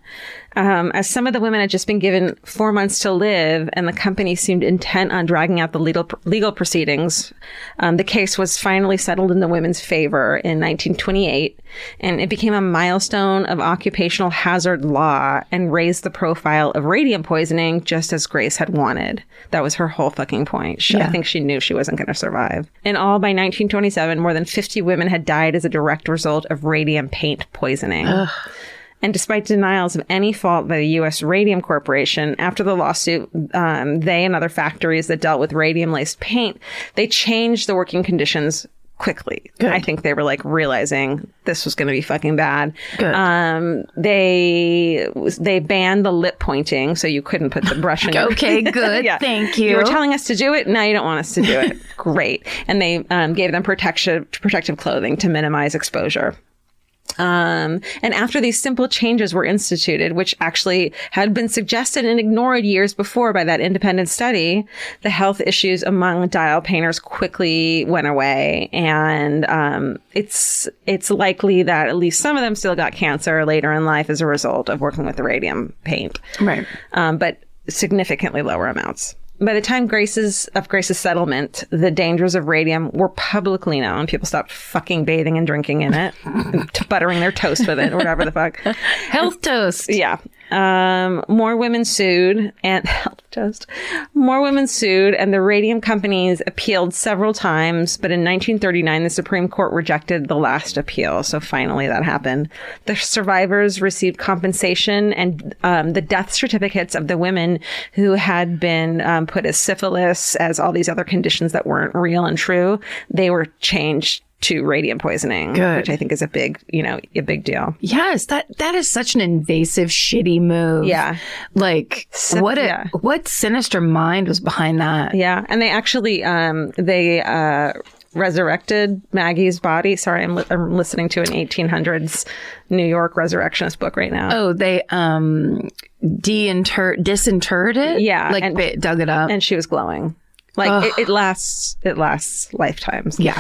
As some of the women had just been given 4 months to live, and the company seemed intent on dragging out the legal proceedings, the case was finally settled in the women's favor in 1928, and it became a milestone of occupational hazard law and raised the profile of radium poisoning just as Grace had wanted. That was her whole fucking point. I think she knew she wasn't going to survive. In all, by 1927, more than 50 women had died as a direct result of radium paint poisoning. Ugh. And despite denials of any fault by the U.S. Radium Corporation, after the lawsuit, they and other factories that dealt with radium-laced paint, they changed the working conditions quickly. Good. I think they were like realizing this was going to be fucking bad. Good. They banned the lip pointing, so you couldn't put the brush in your... Okay, good. Yeah. Thank you. You were telling us to do it. Now you don't want us to do it. Great. And they gave them protective clothing to minimize exposure. And after these simple changes were instituted, which actually had been suggested and ignored years before by that independent study, the health issues among dial painters quickly went away. And it's likely that at least some of them still got cancer later in life as a result of working with the radium paint. Right. But significantly lower amounts. By the time Grace's settlement, the dangers of radium were publicly known. People stopped fucking bathing and drinking in it, and buttering their toast with it, or whatever the fuck. Health toast. Yeah. More women sued, and the radium companies appealed several times. But in 1939, the Supreme Court rejected the last appeal. So finally that happened. The survivors received compensation, and the death certificates of the women who had been put as syphilis, as all these other conditions that weren't real and true, they were changed to radium poisoning, which I think is a big deal. Yes, that is such an invasive, shitty move. Yeah. Like, what sinister mind was behind that? Yeah. And they actually, resurrected Maggie's body. Sorry, I'm listening to an 1800s New York resurrectionist book right now. Oh, they disinterred it? Yeah. Like, they dug it up. And she was glowing. Like it lasts lifetimes. Yeah.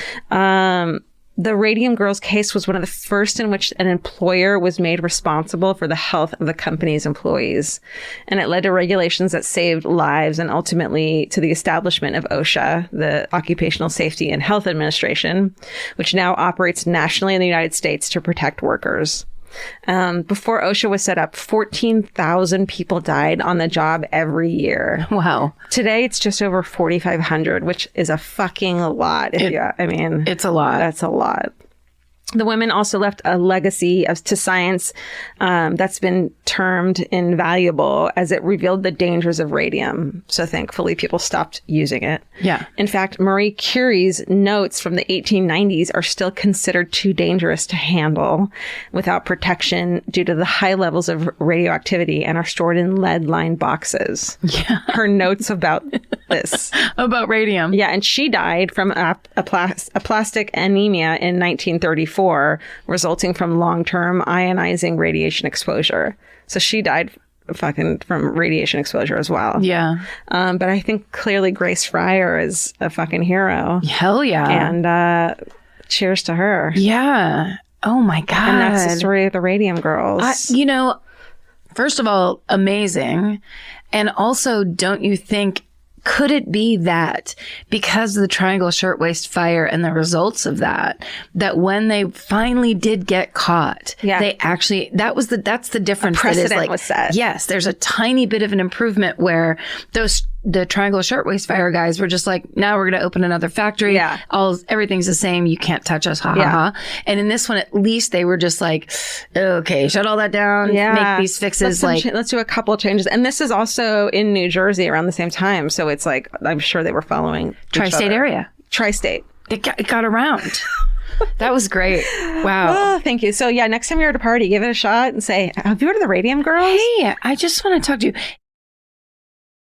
The Radium Girls case was one of the first in which an employer was made responsible for the health of the company's employees. And it led to regulations that saved lives and ultimately to the establishment of OSHA, the Occupational Safety and Health Administration, which now operates nationally in the United States to protect workers. Before OSHA was set up, 14,000 people died on the job every year. Wow. Today, it's just over 4,500, which is a fucking lot. It's a lot. That's a lot. The women also left a legacy to science that's been termed invaluable, as it revealed the dangers of radium. So thankfully, people stopped using it. Yeah. In fact, Marie Curie's notes from the 1890s are still considered too dangerous to handle without protection due to the high levels of radioactivity, and are stored in lead-lined boxes. Yeah. Her notes about this. About radium. Yeah, and she died from aplastic anemia in 1934. Resulting from long-term ionizing radiation exposure. So she died from radiation exposure as well. Yeah. But I think clearly Grace Fryer is a fucking hero. Hell yeah. And cheers to her. Yeah. Oh my God. And that's the story of the Radium Girls. First of all, amazing. And also, don't you think, could it be that because of the Triangle Shirtwaist Fire and the results of that when they finally did get caught, they actually, that's the difference. A precedent was set. Yes, there's a tiny bit of an improvement where the Triangle Shirtwaist Fire guys were just like, now we're going to open another factory. Yeah. Everything's the same. You can't touch us. Ha ha ha. And in this one, at least they were just like, okay, shut all that down. Yeah. Make these fixes. Let's do a couple of changes. And this is also in New Jersey around the same time. So it's like, I'm sure they were following Tri-state area. Tri-state. It got around. That was great. Wow. Oh, thank you. So yeah, next time you're at a party, give it a shot and say, have you heard of the Radium Girls? Hey, I just want to talk to you.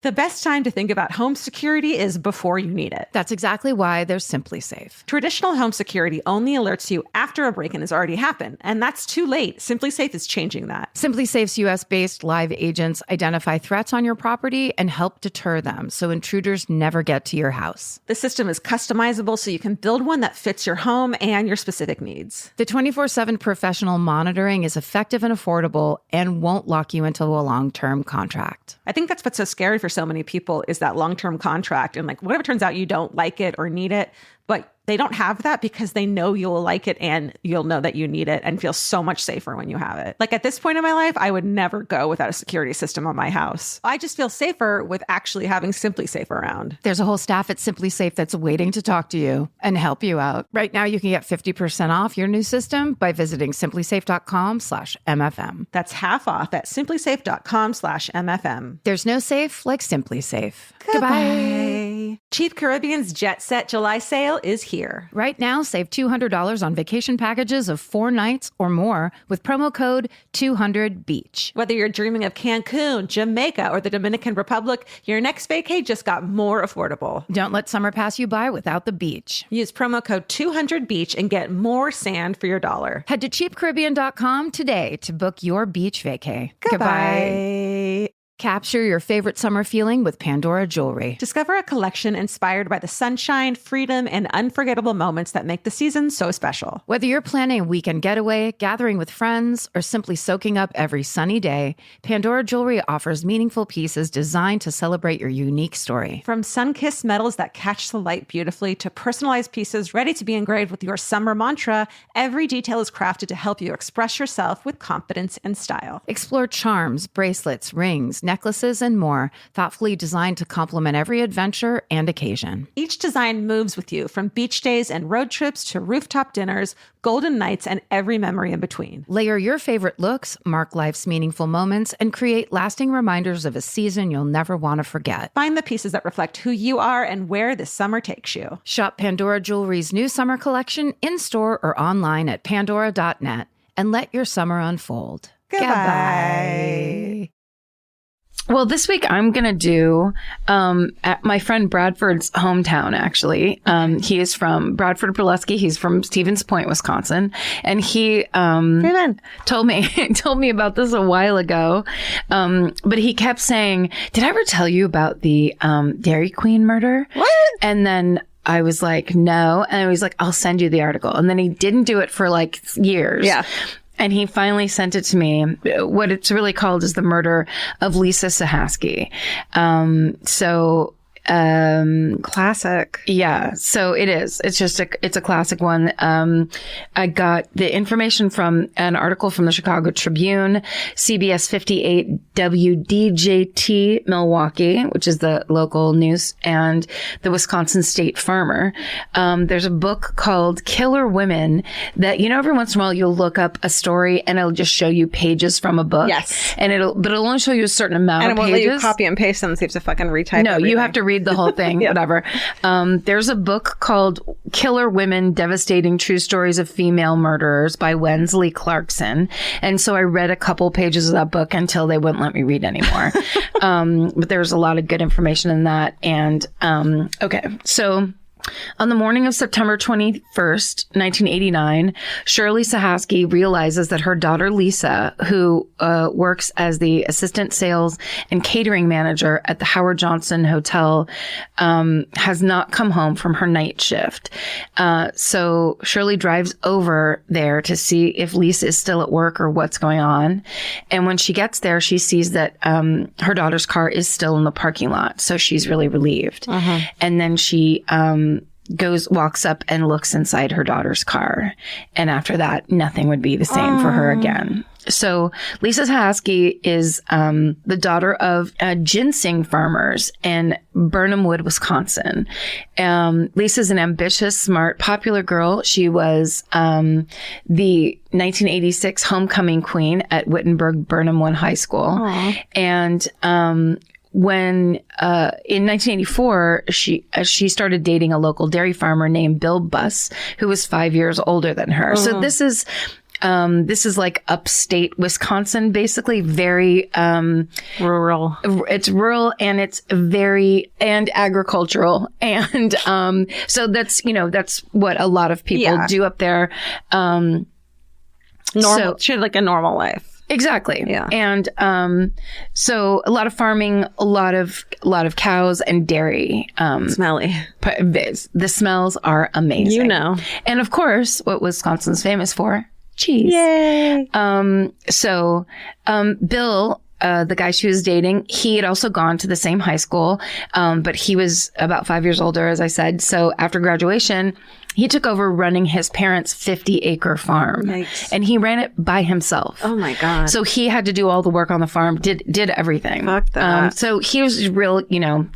The best time to think about home security is before you need it. That's exactly why there's Simply Safe. Traditional home security only alerts you after a break-in has already happened, and that's too late. Simply Safe is changing that. Simply Safe's US-based live agents identify threats on your property and help deter them so intruders never get to your house. The system is customizable so you can build one that fits your home and your specific needs. The 24/7 professional monitoring is effective and affordable and won't lock you into a long-term contract. I think that's what's so scary for so many people is that long-term contract. And like, what if it turns out you don't like it or need it, but they don't have that because they know you'll like it and you'll know that you need it and feel so much safer when you have it. Like at this point in my life, I would never go without a security system on my house. I just feel safer with actually having Simply Safe around. There's a whole staff at Simply Safe that's waiting to talk to you and help you out. Right now, you can get 50% off your new system by visiting simplysafe.com/MFM. That's half off at simplysafe.com/MFM. There's no safe like Simply Safe. Goodbye. Bye. Cheap Caribbean's Jet Set July sale is here. Right now, save $200 on vacation packages of 4 nights or more with promo code 200BEACH. Whether you're dreaming of Cancun, Jamaica, or the Dominican Republic, your next vacay just got more affordable. Don't let summer pass you by without the beach. Use promo code 200BEACH and get more sand for your dollar. Head to cheapcaribbean.com today to book your beach vacay. Goodbye. Capture your favorite summer feeling with Pandora Jewelry. Discover a collection inspired by the sunshine, freedom, and unforgettable moments that make the season so special. Whether you're planning a weekend getaway, gathering with friends, or simply soaking up every sunny day, Pandora Jewelry offers meaningful pieces designed to celebrate your unique story. From sun-kissed metals that catch the light beautifully to personalized pieces ready to be engraved with your summer mantra, every detail is crafted to help you express yourself with confidence and style. Explore charms, bracelets, rings, necklaces, and more, thoughtfully designed to complement every adventure and occasion. Each design moves with you, from beach days and road trips to rooftop dinners, golden nights, and every memory in between. Layer your favorite looks, mark life's meaningful moments, and create lasting reminders of a season you'll never want to forget. Find the pieces that reflect who you are and where this summer takes you. Shop Pandora Jewelry's new summer collection in-store or online at pandora.net and let your summer unfold. Goodbye. Well, this week I'm going to do at my friend Bradford's hometown, actually. He is from Bradford, Pulaski. He's from Stevens Point, Wisconsin. And he told me about this a while ago. But he kept saying, did I ever tell you about the Dairy Queen murder? What? And then I was like, no. And he was like, I'll send you the article. And then he didn't do it for like years. Yeah. And he finally sent it to me. What it's really called is the murder of Lisa Cihaski. Classic. Yeah. So it is. It's just it's a classic one. I got the information from an article from the Chicago Tribune, CBS 58 WDJT Milwaukee, which is the local news, and the Wisconsin State Farmer. There's a book called Killer Women that, every once in a while you'll look up a story and it'll just show you pages from a book. Yes. And it'll only show you a certain amount of pages. And it won't let you copy and paste them, so you have to fucking retype No, everything. you have to read the whole thing, whatever. There's a book called Killer Women, Devastating True Stories of Female Murderers by Wensley Clarkson. And so I read a couple pages of that book until they wouldn't let me read anymore. But there's a lot of good information in that. And, okay. So on the morning of September 21st, 1989, Shirley Cihaski realizes that her daughter Lisa, who works as the assistant sales and catering manager at the Howard Johnson Hotel, has not come home from her night shift. So Shirley drives over there to see if Lisa is still at work or what's going on. And when she gets there, she sees that her daughter's car is still in the parking lot. So she's really relieved. And then she walks up and looks inside her daughter's car. And after that, nothing would be the same for her again. So Lisa Cihaski is the daughter of ginseng farmers in Burnham Wood, Wisconsin. Lisa's an ambitious, smart, popular girl. She was the 1986 homecoming queen at Wittenberg Burnham One High School. Aww. And when in 1984 she started dating a local dairy farmer named Bill Buss, who was 5 years older than her. So this is like upstate Wisconsin, basically very rural. It's rural and it's and agricultural, and so that's what a lot of people do up there. She had like a normal life. Exactly. Yeah. And so a lot of farming, a lot of cows and dairy. Smelly. The smells are amazing. And of course, what Wisconsin's famous for? Cheese. Yay. So Bill, the guy she was dating, he had also gone to the same high school, but he was about 5 years older, as I said. So after graduation, he took over running his parents' 50-acre farm. Yikes. And he ran it by himself. Oh my God. So he had to do all the work on the farm, did everything. Fuck that. So he was a real,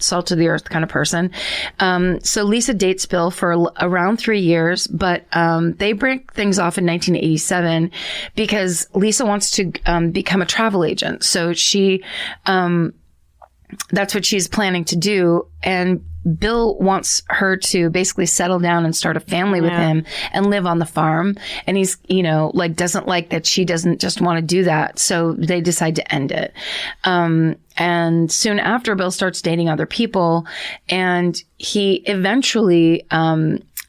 salt of the earth kind of person. So Lisa dates Bill for around 3 years, but they break things off in 1987 because Lisa wants to become a travel agent. So she, that's what she's planning to do. And Bill wants her to basically settle down and start a family with him and live on the farm. And he's, like, doesn't like that she doesn't just want to do that. So they decide to end it. And soon after, Bill starts dating other people, and he eventually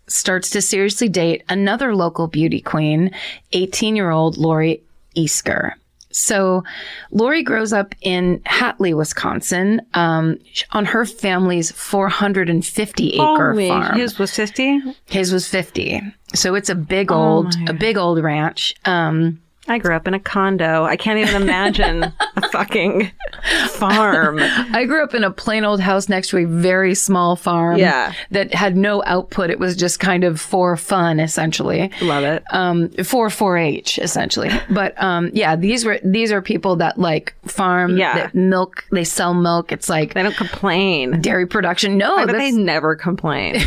starts to seriously date another local beauty queen, 18-year-old Lori Easker. So Lori grows up in Hatley, Wisconsin, on her family's 450-acre farm. His was 50? His was 50. So it's a big old ranch. I grew up in a condo. I can't even imagine a fucking farm. I grew up in a plain old house next to a very small farm that had no output. It was just kind of for fun, essentially. Love it. For 4-H, essentially. But these are people that like farm, that milk, they sell milk. It's like they don't complain. Dairy production. No, but they never complain.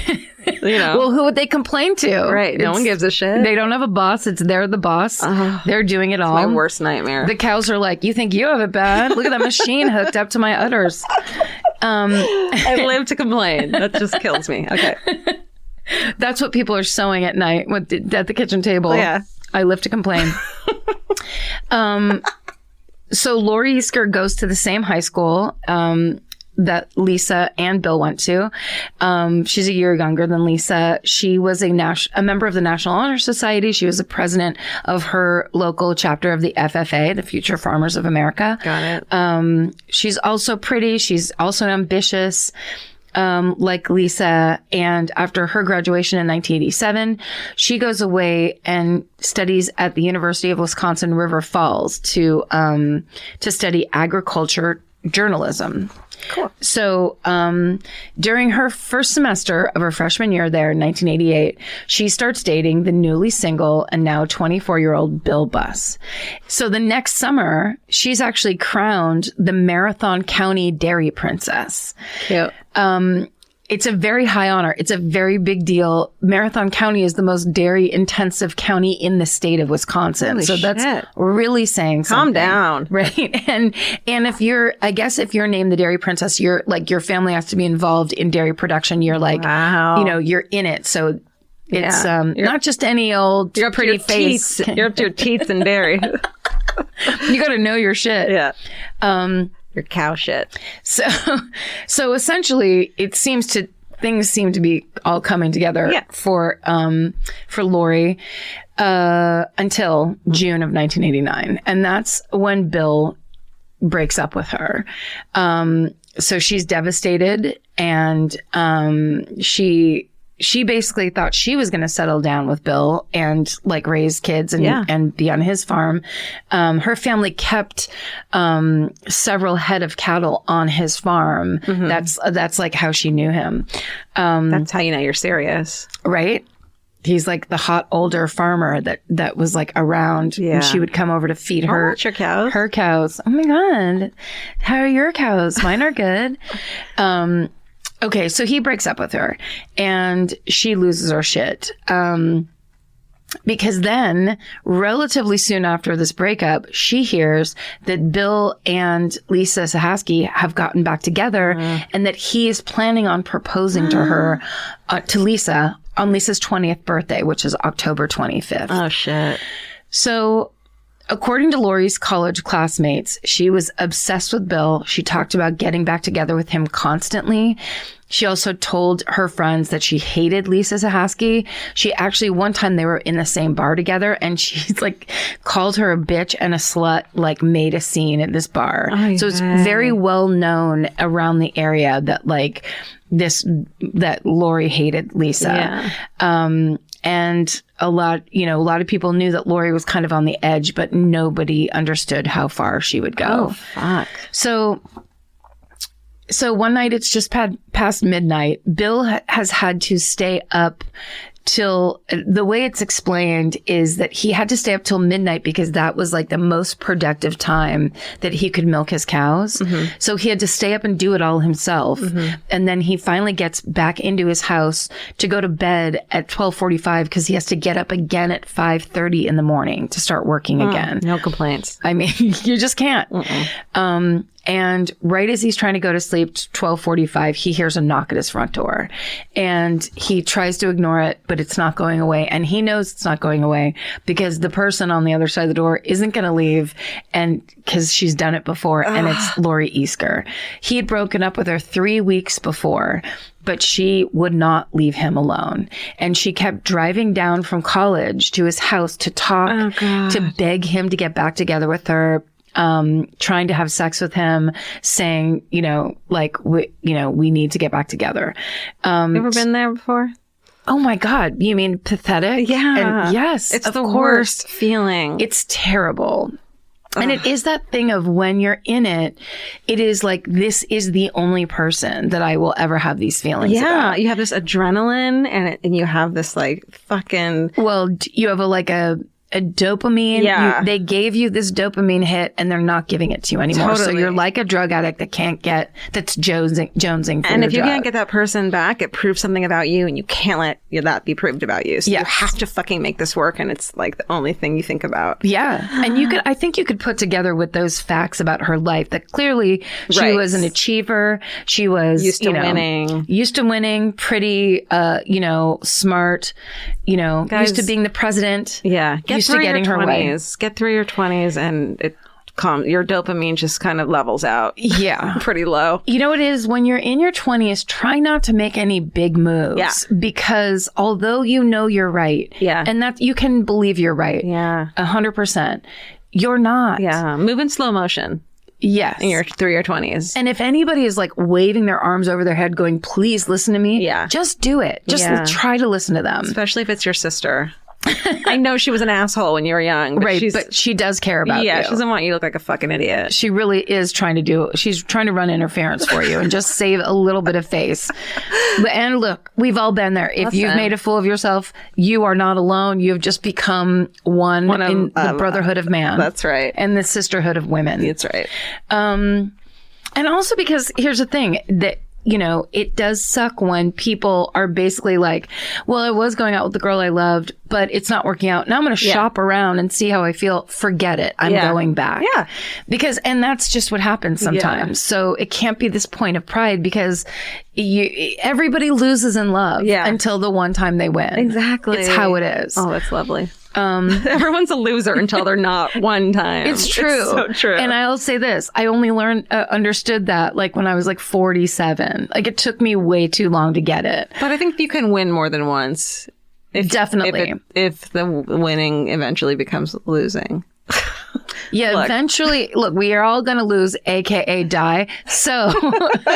Well, who would they complain to? Right. No one gives a shit. They don't have a boss. They're the boss. They're doing it all. My worst nightmare. The cows are like, you think you have it bad? Look at that machine hooked up to my udders. I live to complain. That just kills me. Okay. That's what people are sewing at night at the kitchen table. Yeah. I live to complain. So Lori Easker goes to the same high school that Lisa and Bill went to. She's a year younger than Lisa. She was a member of the National Honor Society. She was the president of her local chapter of the FFA, the Future Farmers of America. Got it. She's also pretty. She's also ambitious, like Lisa. And after her graduation in 1987, she goes away and studies at the University of Wisconsin River Falls to study agriculture journalism. Cool. So during her first semester of her freshman year there in 1988, she starts dating the newly single and now 24-year-old Bill Buss. So the next summer, she's actually crowned the Marathon County Dairy Princess. Cute. It's a very high honor. It's a very big deal. Marathon County is the most dairy intensive county in the state of Wisconsin. Holy so shit. That's really saying something. Calm down. Right. And if you're named the Dairy Princess, you're like, your family has to be involved in dairy production. You're like, wow. You're in it. So it's not just any old pretty face. You're up to your teeth in dairy. You got to know your shit. Yeah. Your cow shit. So essentially, things seem to be all coming together for Lori until June of 1989, and that's when Bill breaks up with her. So she's devastated, and she basically thought she was going to settle down with Bill and like raise kids and be on his farm. Her family kept several head of cattle on his farm. Mm-hmm. That's like how she knew him. That's how you know you're serious. Right? He's like the hot older farmer that was like around when she would come over to feed her your cows. Her cows. Oh my God. How are your cows? Mine are good. Okay, so he breaks up with her and she loses her shit. Because then, relatively soon after this breakup, she hears that Bill and Lisa Cihaski have gotten back together and that he is planning on proposing to her, to Lisa, on Lisa's 20th birthday, which is October 25th. Oh, shit. So, according to Lori's college classmates, she was obsessed with Bill. She talked about getting back together with him constantly. She also told her friends that she hated Lisa Cihaski. She actually, one time they were in the same bar together and she's like called her a bitch and a slut, like made a scene at this bar. Oh, so it's very well known around the area that like that Lori hated Lisa. Yeah. And a lot of people knew that Lori was kind of on the edge, but nobody understood how far she would go. Oh, fuck. So one night, it's just past midnight. Bill has had to stay up till, the way it's explained is that he had to stay up till midnight because that was like the most productive time that he could milk his cows. Mm-hmm. So he had to stay up and do it all himself. Mm-hmm. And then he finally gets back into his house to go to bed at 12:45 because he has to get up again at 5:30 in the morning to start working again. No complaints. I mean, you just can't. And right as he's trying to go to sleep, 12:45, he hears a knock at his front door. And he tries to ignore it, but it's not going away. And he knows it's not going away because the person on the other side of the door isn't going to leave, and because she's done it before, and it's Lori Easker. He had broken up with her 3 weeks before, but she would not leave him alone. And she kept driving down from college to his house to talk, to beg him to get back together with her, trying to have sex with him, saying, we need to get back together. Ever been there before? Oh my God. You mean pathetic? Yeah. And yes. It's of the course. worst feeling. It's terrible. And it is that thing of when you're in it, it is like, this is the only person that I will ever have these feelings about. You have this adrenaline and you have this like fucking... Well, you have a dopamine. Yeah. They gave you this dopamine hit and they're not giving it to you anymore. Totally. So you're like a drug addict that that's jonesing for And your if you drug. can't get that person back, it proves something about you, and you can't let that be proved about you. So you have to fucking make this work, and it's like the only thing you think about. Yeah. And I think you could put together with those facts about her life that clearly she was an achiever. She was used to winning, pretty, smart, Guys, used to being the president. Yeah. Used to getting her way. Get through your 20s and your dopamine just kind of levels out. Yeah. Pretty low. You know what it is? When you're in your 20s, try not to make any big moves. Yeah. Because although you're right. Yeah. And that you can believe you're right. Yeah. 100%. You're not. Yeah. Move in slow motion. Yes. Through your 20s. And if anybody is like waving their arms over their head going, please listen to me. Yeah. Just do it. Just try to listen to them. Especially if it's your sister. I know she was an asshole when you were young. But she does care about you. Yeah, she doesn't want you to look like a fucking idiot. She really is she's trying to run interference for you and just save a little bit of face. And look, we've all been there. If you've made a fool of yourself, you are not alone. You've just become one in the brotherhood of man. That's right. And the sisterhood of women. That's right. And also because here's the thing that, it does suck when people are basically like, well, I was going out with the girl I loved, but it's not working out. Now I'm going to shop around and see how I feel. Forget it. I'm going back. Yeah. And that's just what happens sometimes. Yeah. So it can't be this point of pride because everybody loses in love until the one time they win. Exactly. It's how it is. Oh, that's lovely. Everyone's a loser until they're not one time. It's true. It's so true. And I'll say this. I only understood that like when I was like 47. Like it took me way too long to get it. But I think you can win more than once. Definitely. If the winning eventually becomes losing. Yeah, eventually, look, we are all going to lose, AKA die. So,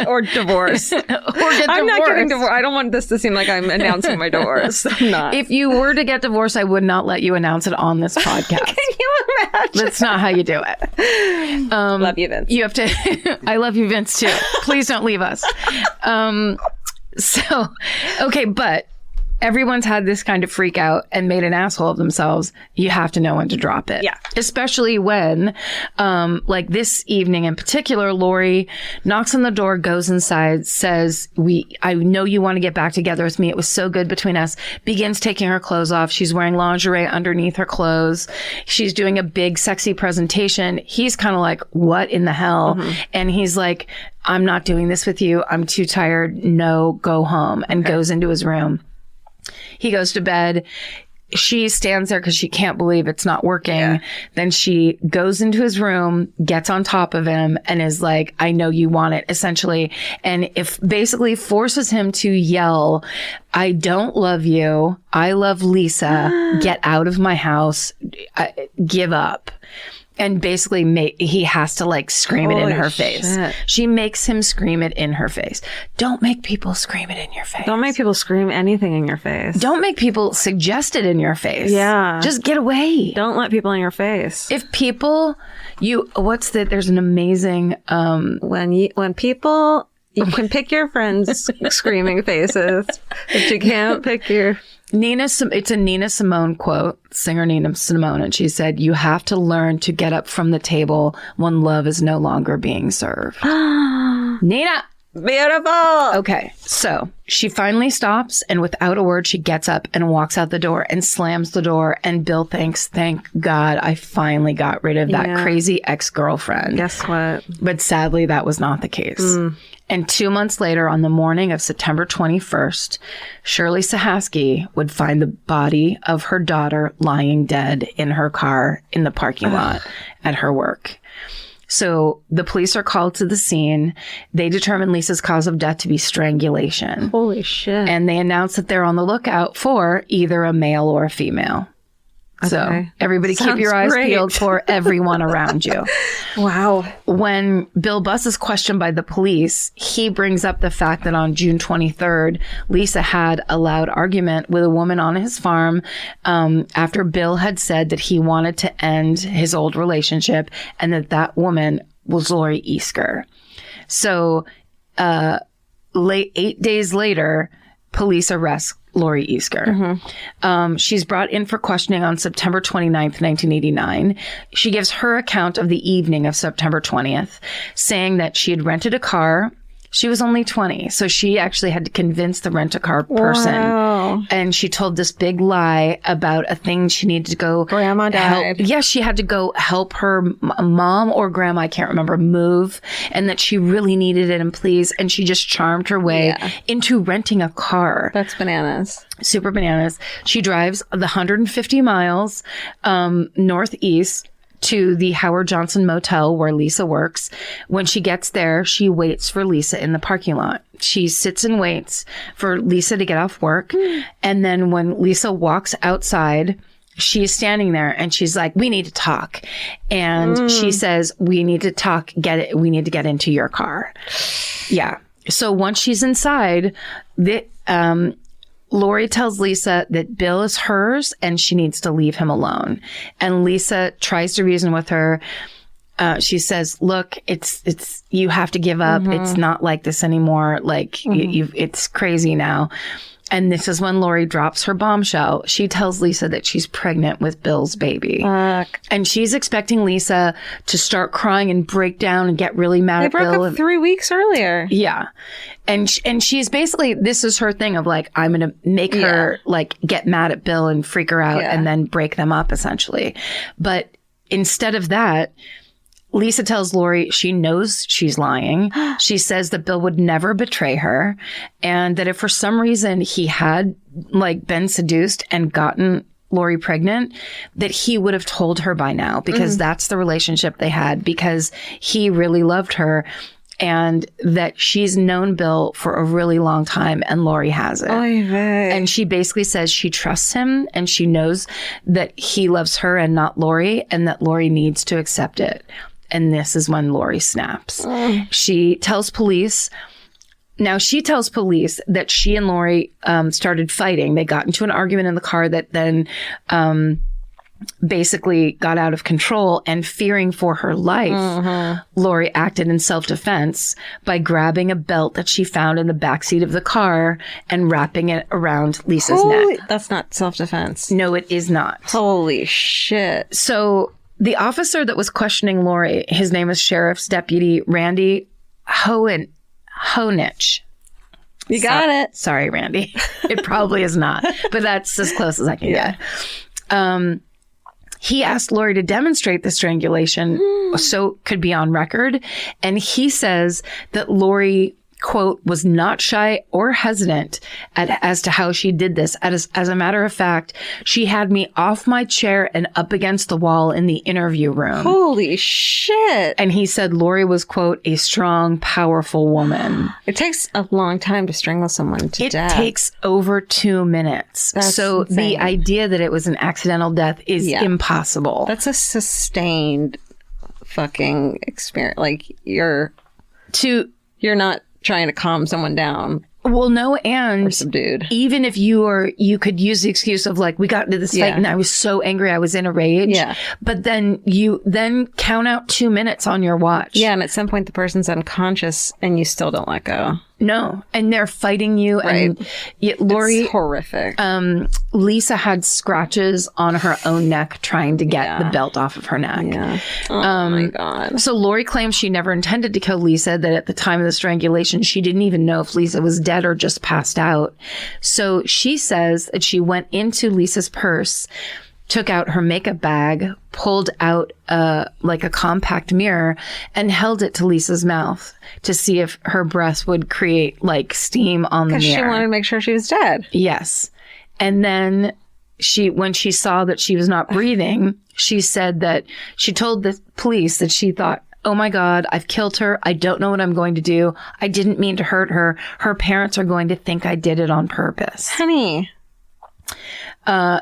or divorce. Or get I'm not getting divorced. I don't want this to seem like I'm announcing my divorce. I'm not. If you were to get divorced, I would not let you announce it on this podcast. Can you imagine? That's not how you do it. Love you, Vince. You have to. I love you, Vince, too. Please don't leave us. Okay, but everyone's had this kind of freak out and made an asshole of themselves. You have to know when to drop it. Yeah. Especially when, like this evening in particular, Lori knocks on the door, goes inside, says, I know you want to get back together with me. It was so good between us. Begins taking her clothes off. She's wearing lingerie underneath her clothes. She's doing a big sexy presentation. He's kind of like, what in the hell? Mm-hmm. And he's like, I'm not doing this with you. I'm too tired. No, go home. And goes into his room. He goes to bed. She stands there because she can't believe it's not working. Yeah. Then she goes into his room, gets on top of him, and is like, I know you want it, essentially. And if basically forces him to yell, I don't love you. I love Lisa. Get out of my house. Give up. And basically, he has to like scream it in her face. She makes him scream it in her face. Don't make people scream it in your face. Don't make people scream anything in your face. Don't make people suggest it in your face. Yeah. Just get away. Don't let people in your face. If people, there's an amazing, when people, you can pick your friends' screaming faces, but you can't pick your... It's a Nina Simone quote, singer Nina Simone, and she said, you have to learn to get up from the table when love is no longer being served. Nina! Beautiful. Okay, so she finally stops, and without a word, she gets up and walks out the door and slams the door. And Bill thinks, thank God I finally got rid of that crazy ex-girlfriend. Guess what? But sadly, that was not the case. And 2 months later, on the morning of September 21st, Shirley Cihaski would find the body of her daughter lying dead in her car in the parking lot at her work. So the police are called to the scene. They determine Lisa's cause of death to be strangulation. Holy shit. And they announce that they're on the lookout for either a male or a female. Okay. So everybody keep your eyes peeled for everyone around you. Wow. When Bill Buss is questioned by the police, he brings up the fact that on June 23rd, Lisa had a loud argument with a woman on his farm after Bill had said that he wanted to end his old relationship and that woman was Lori Easker. So 8 days later, police arrest Lori Easker. She's brought in for questioning on September 29th, 1989. She gives her account of the evening of September 20th, saying that she had rented a car. She was only 20, so she actually had to convince the rent-a-car person. Wow. And she told this big lie about a thing she needed to go Grandma died. Yes, she had to go help her mom or grandma, I can't remember, move, and that she really needed it and please. And she just charmed her way into renting a car. That's bananas. Super bananas. She drives the 150 miles northeast to the Howard Johnson Motel where Lisa works. When she gets there, she waits for Lisa in the parking lot. She sits and waits for Lisa to get off work. And then when Lisa walks outside, she's standing there and she's like, we need to talk. And she says, we need to talk. We need to get into your car. Yeah. So once she's inside, Lori tells Lisa that Bill is hers and she needs to leave him alone. And Lisa tries to reason with her. She says, look, it's, you have to give up. It's not like this anymore. Like it's crazy now. And this is when Lori drops her bombshell. She tells Lisa that she's pregnant with Bill's baby. And she's expecting Lisa to start crying and break down and get really mad at Bill. They broke up 3 weeks earlier. Yeah. And she's basically, this is her thing of like, I'm going to make her like get mad at Bill and freak her out and then break them up essentially. But instead of that, Lisa tells Lori she knows she's lying. She says that Bill would never betray her and that if for some reason he had like been seduced and gotten Lori pregnant, that he would have told her by now because that's the relationship they had because he really loved her and that she's known Bill for a really long time and Lori hasn't. And she basically says she trusts him and she knows that he loves her and not Lori and that Lori needs to accept it. And this is when Lori snaps. She tells police. Now, she tells police that she and Lori started fighting. They got into an argument in the car that then basically got out of control. And fearing for her life, Lori acted in self-defense by grabbing a belt that she found in the backseat of the car and wrapping it around Lisa's neck. That's not self-defense. No, it is not. Holy shit. So the officer that was questioning Lori, his name is Sheriff's Deputy Randy Honich. You got it. Sorry, Randy. It probably is not, but that's as close as I can get. He asked Lori to demonstrate the strangulation so it could be on record. And he says that Lori, quote, was not shy or hesitant as to how she did this. As a matter of fact, she had me off my chair and up against the wall in the interview room. Holy shit. And he said Lori was, quote, a strong, powerful woman. It takes a long time to strangle someone to death. It takes over 2 minutes. That's so insane. The idea that it was an accidental death is impossible. That's a sustained fucking experience. Like you're not trying to calm someone down. Well, no, and or subdued. Even if you could use the excuse of like, we got into this fight and I was so angry, I was in a rage. Yeah. But then you count out 2 minutes on your watch. Yeah, and at some point the person's unconscious and you still don't let go. No. And they're fighting you. Right. And yet Lori, it's horrific. Lisa had scratches on her own neck trying to get the belt off of her neck. Yeah. Oh my God. So Lori claims she never intended to kill Lisa, that at the time of the strangulation, she didn't even know if Lisa was dead or just passed out. So she says that she went into Lisa's purse, took out her makeup bag, pulled out like a compact mirror, and held it to Lisa's mouth to see if her breath would create like steam on the mirror. Because she wanted to make sure she was dead. Yes. And then when she saw that she was not breathing, she said that she told the police that she thought, oh my God, I've killed her. I don't know what I'm going to do. I didn't mean to hurt her. Her parents are going to think I did it on purpose. Honey.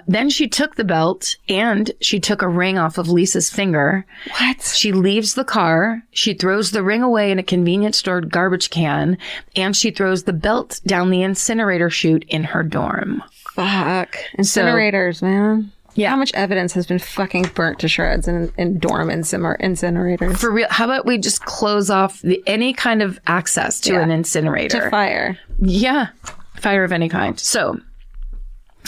Then she took the belt and she took a ring off of Lisa's finger. What? She leaves the car. She throws the ring away in a convenience store garbage can, and she throws the belt down the incinerator chute in her dorm. Fuck. Incinerators, man. Yeah. How much evidence has been fucking burnt to shreds in dorm incinerators? For real. How about we just close off any kind of access to an incinerator? To fire. Yeah. Fire of any kind. So,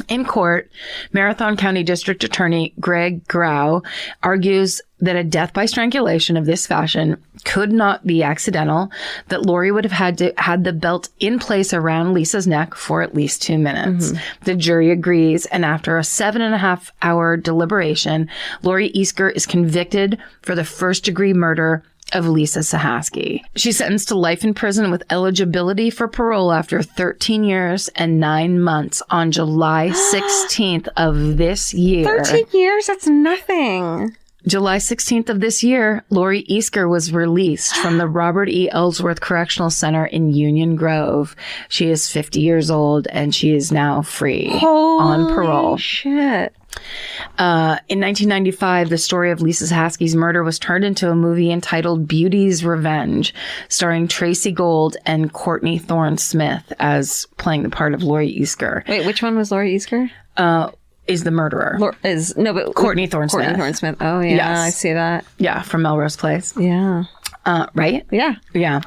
in court, Marathon County District Attorney Greg Grau argues that a death by strangulation of this fashion could not be accidental, that Lori would have had the belt in place around Lisa's neck for at least 2 minutes. Mm-hmm. The jury agrees, and after a 7.5-hour deliberation, Lori Easker is convicted for the first-degree murder of Lisa Cihaski. She's sentenced to life in prison with eligibility for parole after 13 years and 9 months on July 16th of this year. 13 years? That's nothing. July 16th of this year, Lori Easker was released from the Robert E. Ellsworth Correctional Center in Union Grove. She is 50 years old and she is now free on parole. Shit. In 1995, the story of Lisa Cihaski's murder was turned into a movie entitled Beauty's Revenge, starring Tracy Gold and Courtney Thorne-Smith as playing the part of Lori Easker. Wait, which one was Lori Easker? Is the murderer. Courtney Thorne-Smith. Courtney Thorne-Smith. Oh, yeah. Yes. I see that. Yeah, from Melrose Place. Yeah. Right? Yeah. Yeah.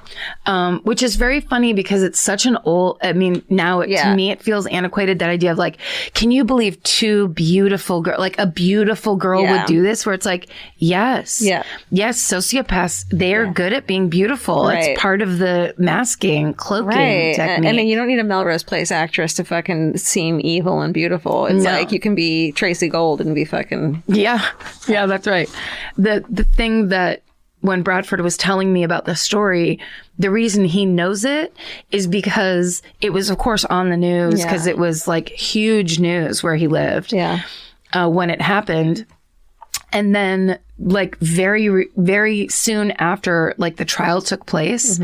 Which is very funny because it's such an old, I mean, now to me, it feels antiquated, that idea of like, can you believe two beautiful girls, like a beautiful girl would do this, where it's like, yes. Yeah. Yes. Sociopaths, they're good at being beautiful. Right. It's part of the masking, cloaking technique. I mean, you don't need a Melrose Place actress to fucking seem evil and beautiful. It's like you can be Tracy Gold and be fucking. Yeah. Yeah, that's right. The thing that, when Bradford was telling me about the story, the reason he knows it is because it was, of course, on the news, because it was like huge news where he lived when it happened. And then like very soon after like the trial took place,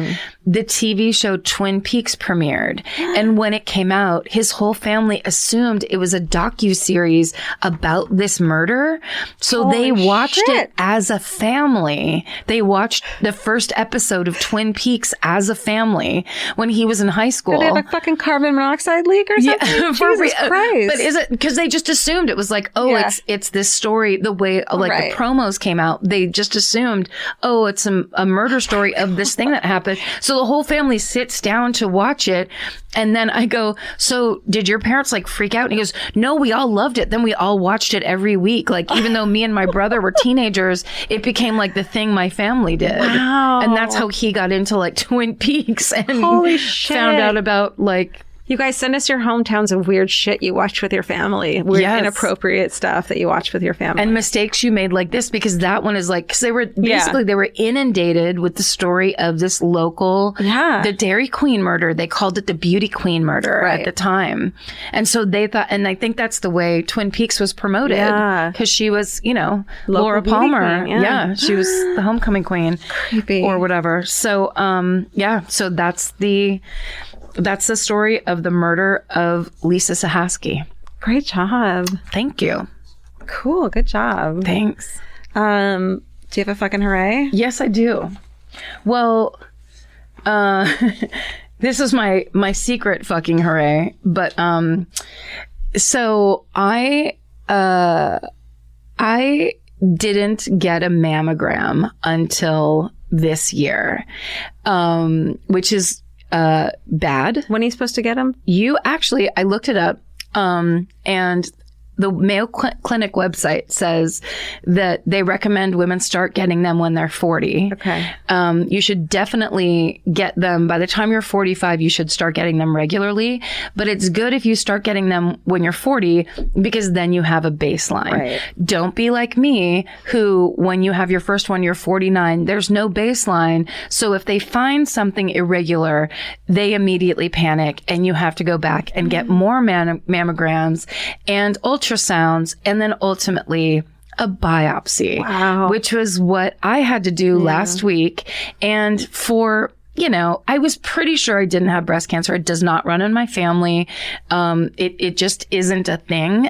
the TV show Twin Peaks premiered. And when it came out, his whole family assumed it was a docuseries about this murder. So they watched it as a family. They watched the first episode of Twin Peaks as a family when he was in high school. Did they have a fucking carbon monoxide leak or something? Yeah, Jesus Christ. But is it because they just assumed it was like, it's this story, the way like the promos came out, they just assumed, it's a murder story of this thing that happened. So the whole family sits down to watch it. And then I go, so did your parents like freak out? And he goes, no, we all loved it. Then we all watched it every week. Like, even though me and my brother were teenagers, it became like the thing my family did. Wow. And that's how he got into like Twin Peaks and holy shit. Found out about like, you guys send us your hometowns of weird shit you watched with your family. Weird, inappropriate stuff that you watched with your family. And mistakes you made like this, because that one is like, because they were basically, they were inundated with the story of this local, the Dairy Queen murder. They called it the Beauty Queen murder at the time. And so they thought, and I think that's the way Twin Peaks was promoted. Yeah. Because she was, local Laura Palmer. Queen, she was the homecoming queen. Creepy. Or whatever. So, so that's the story of the murder of Lisa Cihaski. Great job. Thank you. Cool. Good job. Thanks. Do you have a fucking hooray? Yes, I do. Well, this is my secret fucking hooray. But so I didn't get a mammogram until this year, which is bad. When are you supposed to get them? I looked it up, and the Mayo Clinic website says that they recommend women start getting them when they're 40. Okay. You should definitely get them. By the time you're 45, you should start getting them regularly. But it's good if you start getting them when you're 40 because then you have a baseline. Right. Don't be like me, who when you have your first one, you're 49. There's no baseline. So if they find something irregular, they immediately panic and you have to go back and get more mammograms and ultrasounds, and then ultimately a biopsy, which was what I had to do last week. And I was pretty sure I didn't have breast cancer. It does not run in my family. It just isn't a thing.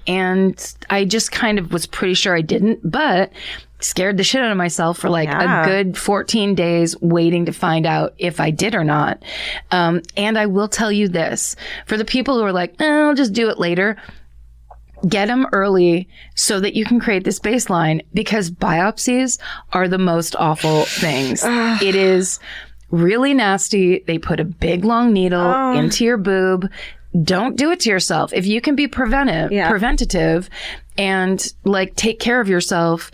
And I just kind of was pretty sure I didn't, but scared the shit out of myself for a good 14 days waiting to find out if I did or not. And I will tell you this, for the people who are like, I'll just do it later. Get them early so that you can create this baseline, because biopsies are the most awful things. It is really nasty. They put a big long needle into your boob. Don't do it to yourself. If you can be preventative and take care of yourself,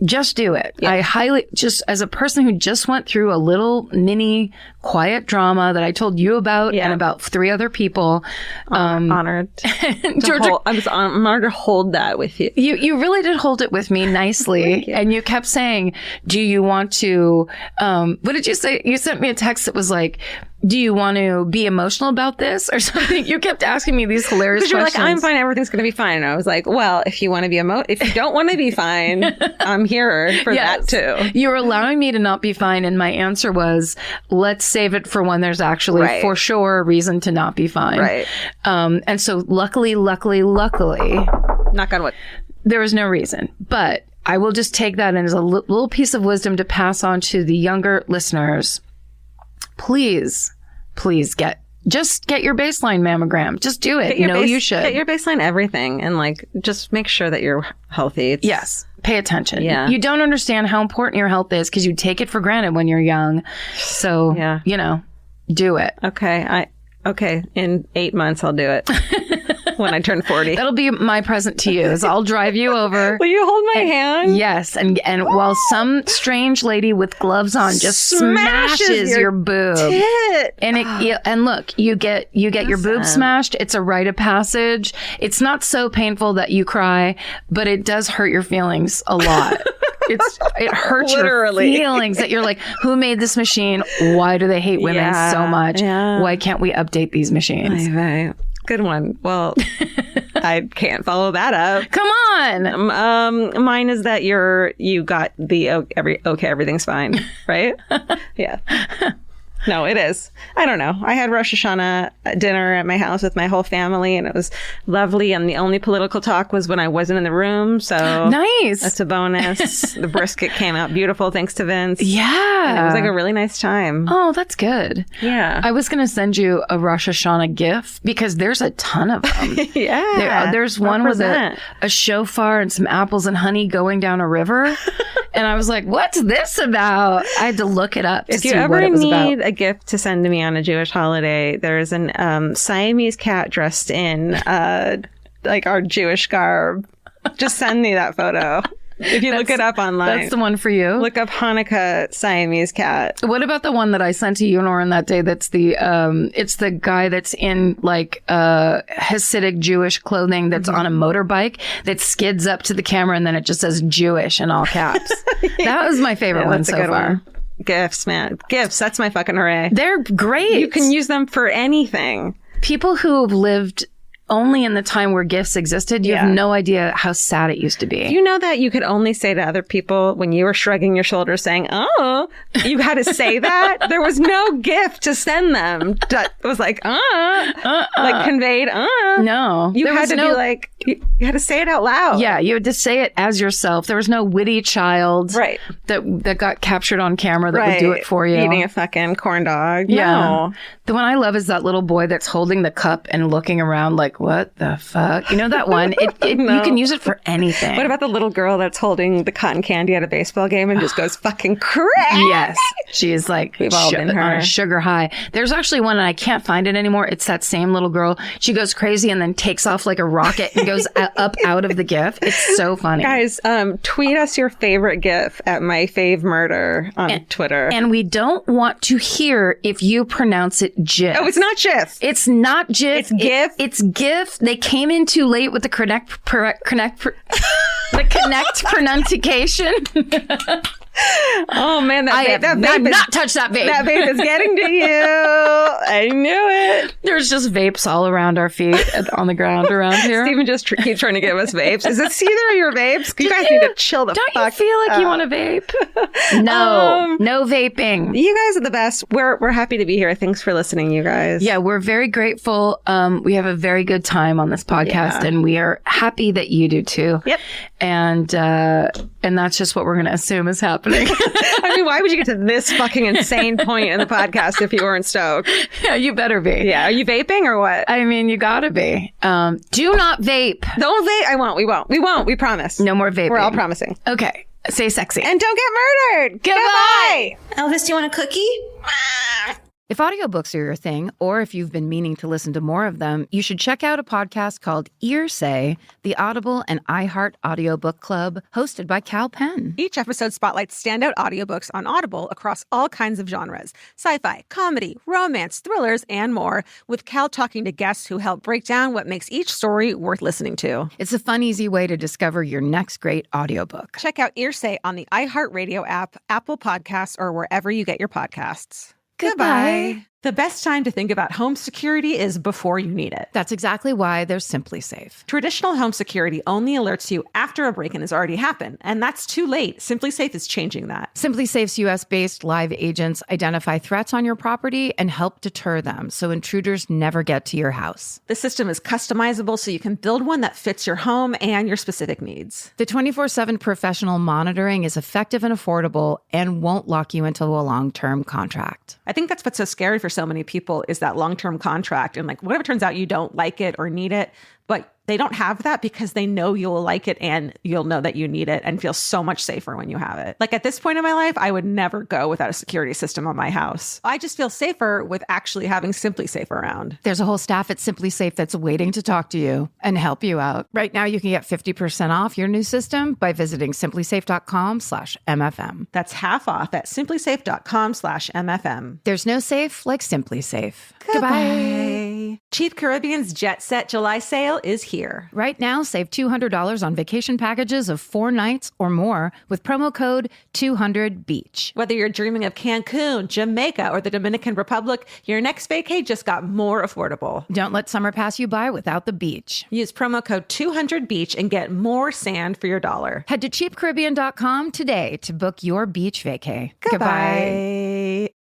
just do it. Yeah. I highly, just as a person who just went through a little mini quiet drama that I told you about and about 3 other people. Honored. I'm honored to hold that with you. You really did hold it with me nicely. And you kept saying, do you want to, what did you say? You sent me a text that was like, do you want to be emotional about this or something? You kept asking me these hilarious questions. You're like, I'm fine. Everything's going to be fine. And I was like, well, if you want to be if you don't want to be fine, I'm here for that too. You were allowing me to not be fine. And my answer was, let's save it for when there's actually for sure a reason to not be fine. Right. And so luckily, knock on wood, there was no reason. But I will just take that as a little piece of wisdom to pass on to the younger listeners. Please get your baseline mammogram. Just do it. You should. Get your baseline everything and just make sure that you're healthy. Yes. Pay attention. Yeah. You don't understand how important your health is because you take it for granted when you're young. So, do it. Okay. In 8 months, I'll do it. When I turn 40. That'll be my present to you. Is I'll drive you over. Will you hold my hand? Yes, and while some strange lady with gloves on just smashes your boob, tit. And look, you get your boob smashed. It's a rite of passage. It's not so painful that you cry, but it does hurt your feelings a lot. It hurts Literally. your feelings that you're like, who made this machine? Why do they hate women so much? Yeah. Why can't we update these machines? Right. Good one. Well, I can't follow that up. Come on. Mine is that you got the everything's fine, right? Yeah. No, it is. I don't know. I had Rosh Hashanah dinner at my house with my whole family, and it was lovely. And the only political talk was when I wasn't in the room. So nice. That's a bonus. The brisket came out beautiful, thanks to Vince. Yeah. And it was a really nice time. Oh, that's good. Yeah. I was going to send you a Rosh Hashanah gift because there's a ton of them. Yeah. There's one with a shofar and some apples and honey going down a river. And I was like, what's this about? I had to look it up to if see you ever what it was about. need a gift to send to me on a Jewish holiday, there's an Siamese cat dressed in our Jewish garb. Just send me that photo. If you look it up online. That's the one for you. Look up Hanukkah Siamese cat. What about the one that I sent to you, Norrin, that day? That's it's the guy that's in Hasidic Jewish clothing that's on a motorbike that skids up to the camera and then it just says Jewish in all caps. That was my favorite one so far. One. Gifts, man. Gifts. That's my fucking hooray. They're great. You can use them for anything. People who have lived only in the time where gifts existed, you have no idea how sad it used to be. Do you know that you could only say to other people when you were shrugging your shoulders saying, oh, you had to say that? There was no gift to send them that was like conveyed, No. You had to be like, you had to say it out loud. Yeah, you had to say it as yourself. There was no witty child that got captured on camera that would do it for you. Eating a fucking corn dog. Yeah. The one I love is that little boy that's holding the cup and looking around like, what the fuck? You know that one? No. You can use it for anything. What about the little girl that's holding the cotton candy at a baseball game and just goes fucking crazy? Yes. She is like We've all been her. on a sugar high. There's actually one, and I can't find it anymore. It's that same little girl. She goes crazy and then takes off like a rocket and goes up out of the GIF. It's so funny. Guys, tweet us your favorite GIF at MyFaveMurder on Twitter. And we don't want to hear if you pronounce it GIF. Oh, it's not GIF. It's not GIF. It's GIF. It's GIF. They came in too late with the connect pronunciation. Oh man, I've not touched that vape. That vape is getting to you. I knew it. There's just vapes all around our feet on the ground around here. Steven just keeps trying to give us vapes. Is it either of your vapes? You guys need to chill the fuck. Don't you feel like you want a vape? No, no vaping. You guys are the best. We're happy to be here. Thanks for listening, you guys. Yeah, we're very grateful. We have a very good time on this podcast, and we are happy that you do too. Yep. And that's just what we're going to assume is happening. I mean, why would you get to this fucking insane point in the podcast if you weren't stoked? Yeah, you better be. Yeah. Are you vaping or what? I mean, you gotta be. Do not vape. Don't vape. I won't. We won't. We promise. No more vaping. We're all promising. Okay. Say sexy. And don't get murdered. Goodbye. Elvis, do you want a cookie? If audiobooks are your thing, or if you've been meaning to listen to more of them, you should check out a podcast called Earsay, the Audible and iHeart Audiobook Club, hosted by Cal Penn. Each episode spotlights standout audiobooks on Audible across all kinds of genres: sci-fi, comedy, romance, thrillers, and more, with Cal talking to guests who help break down what makes each story worth listening to. It's a fun, easy way to discover your next great audiobook. Check out Earsay on the iHeartRadio app, Apple Podcasts, or wherever you get your podcasts. Goodbye. The best time to think about home security is before you need it. That's exactly why there's Simply Safe. Traditional home security only alerts you after a break-in has already happened, and that's too late. Simply Safe is changing that. Simply Safe's US-based live agents identify threats on your property and help deter them so intruders never get to your house. The system is customizable so you can build one that fits your home and your specific needs. The 24/7 professional monitoring is effective and affordable and won't lock you into a long-term contract. I think that's what's so scary for so many people is that long-term contract. And like, whatever turns out you don't like it or need it, but they don't have that because they know you'll like it and you'll know that you need it and feel so much safer when you have it. Like at this point in my life, I would never go without a security system on my house. I just feel safer with actually having Simply Safe around. There's a whole staff at Simply Safe that's waiting to talk to you and help you out. Right now, you can get 50% off your new system by visiting simplysafe.com/MFM. That's half off at simplysafe.com/MFM. There's no safe like Simply Safe. Goodbye. Cheap Caribbean's Jet Set July sale is here. Right now, save $200 on vacation packages of 4 nights or more with promo code 200BEACH. Whether you're dreaming of Cancun, Jamaica, or the Dominican Republic, your next vacay just got more affordable. Don't let summer pass you by without the beach. Use promo code 200BEACH and get more sand for your dollar. Head to cheapcaribbean.com today to book your beach vacay. Goodbye.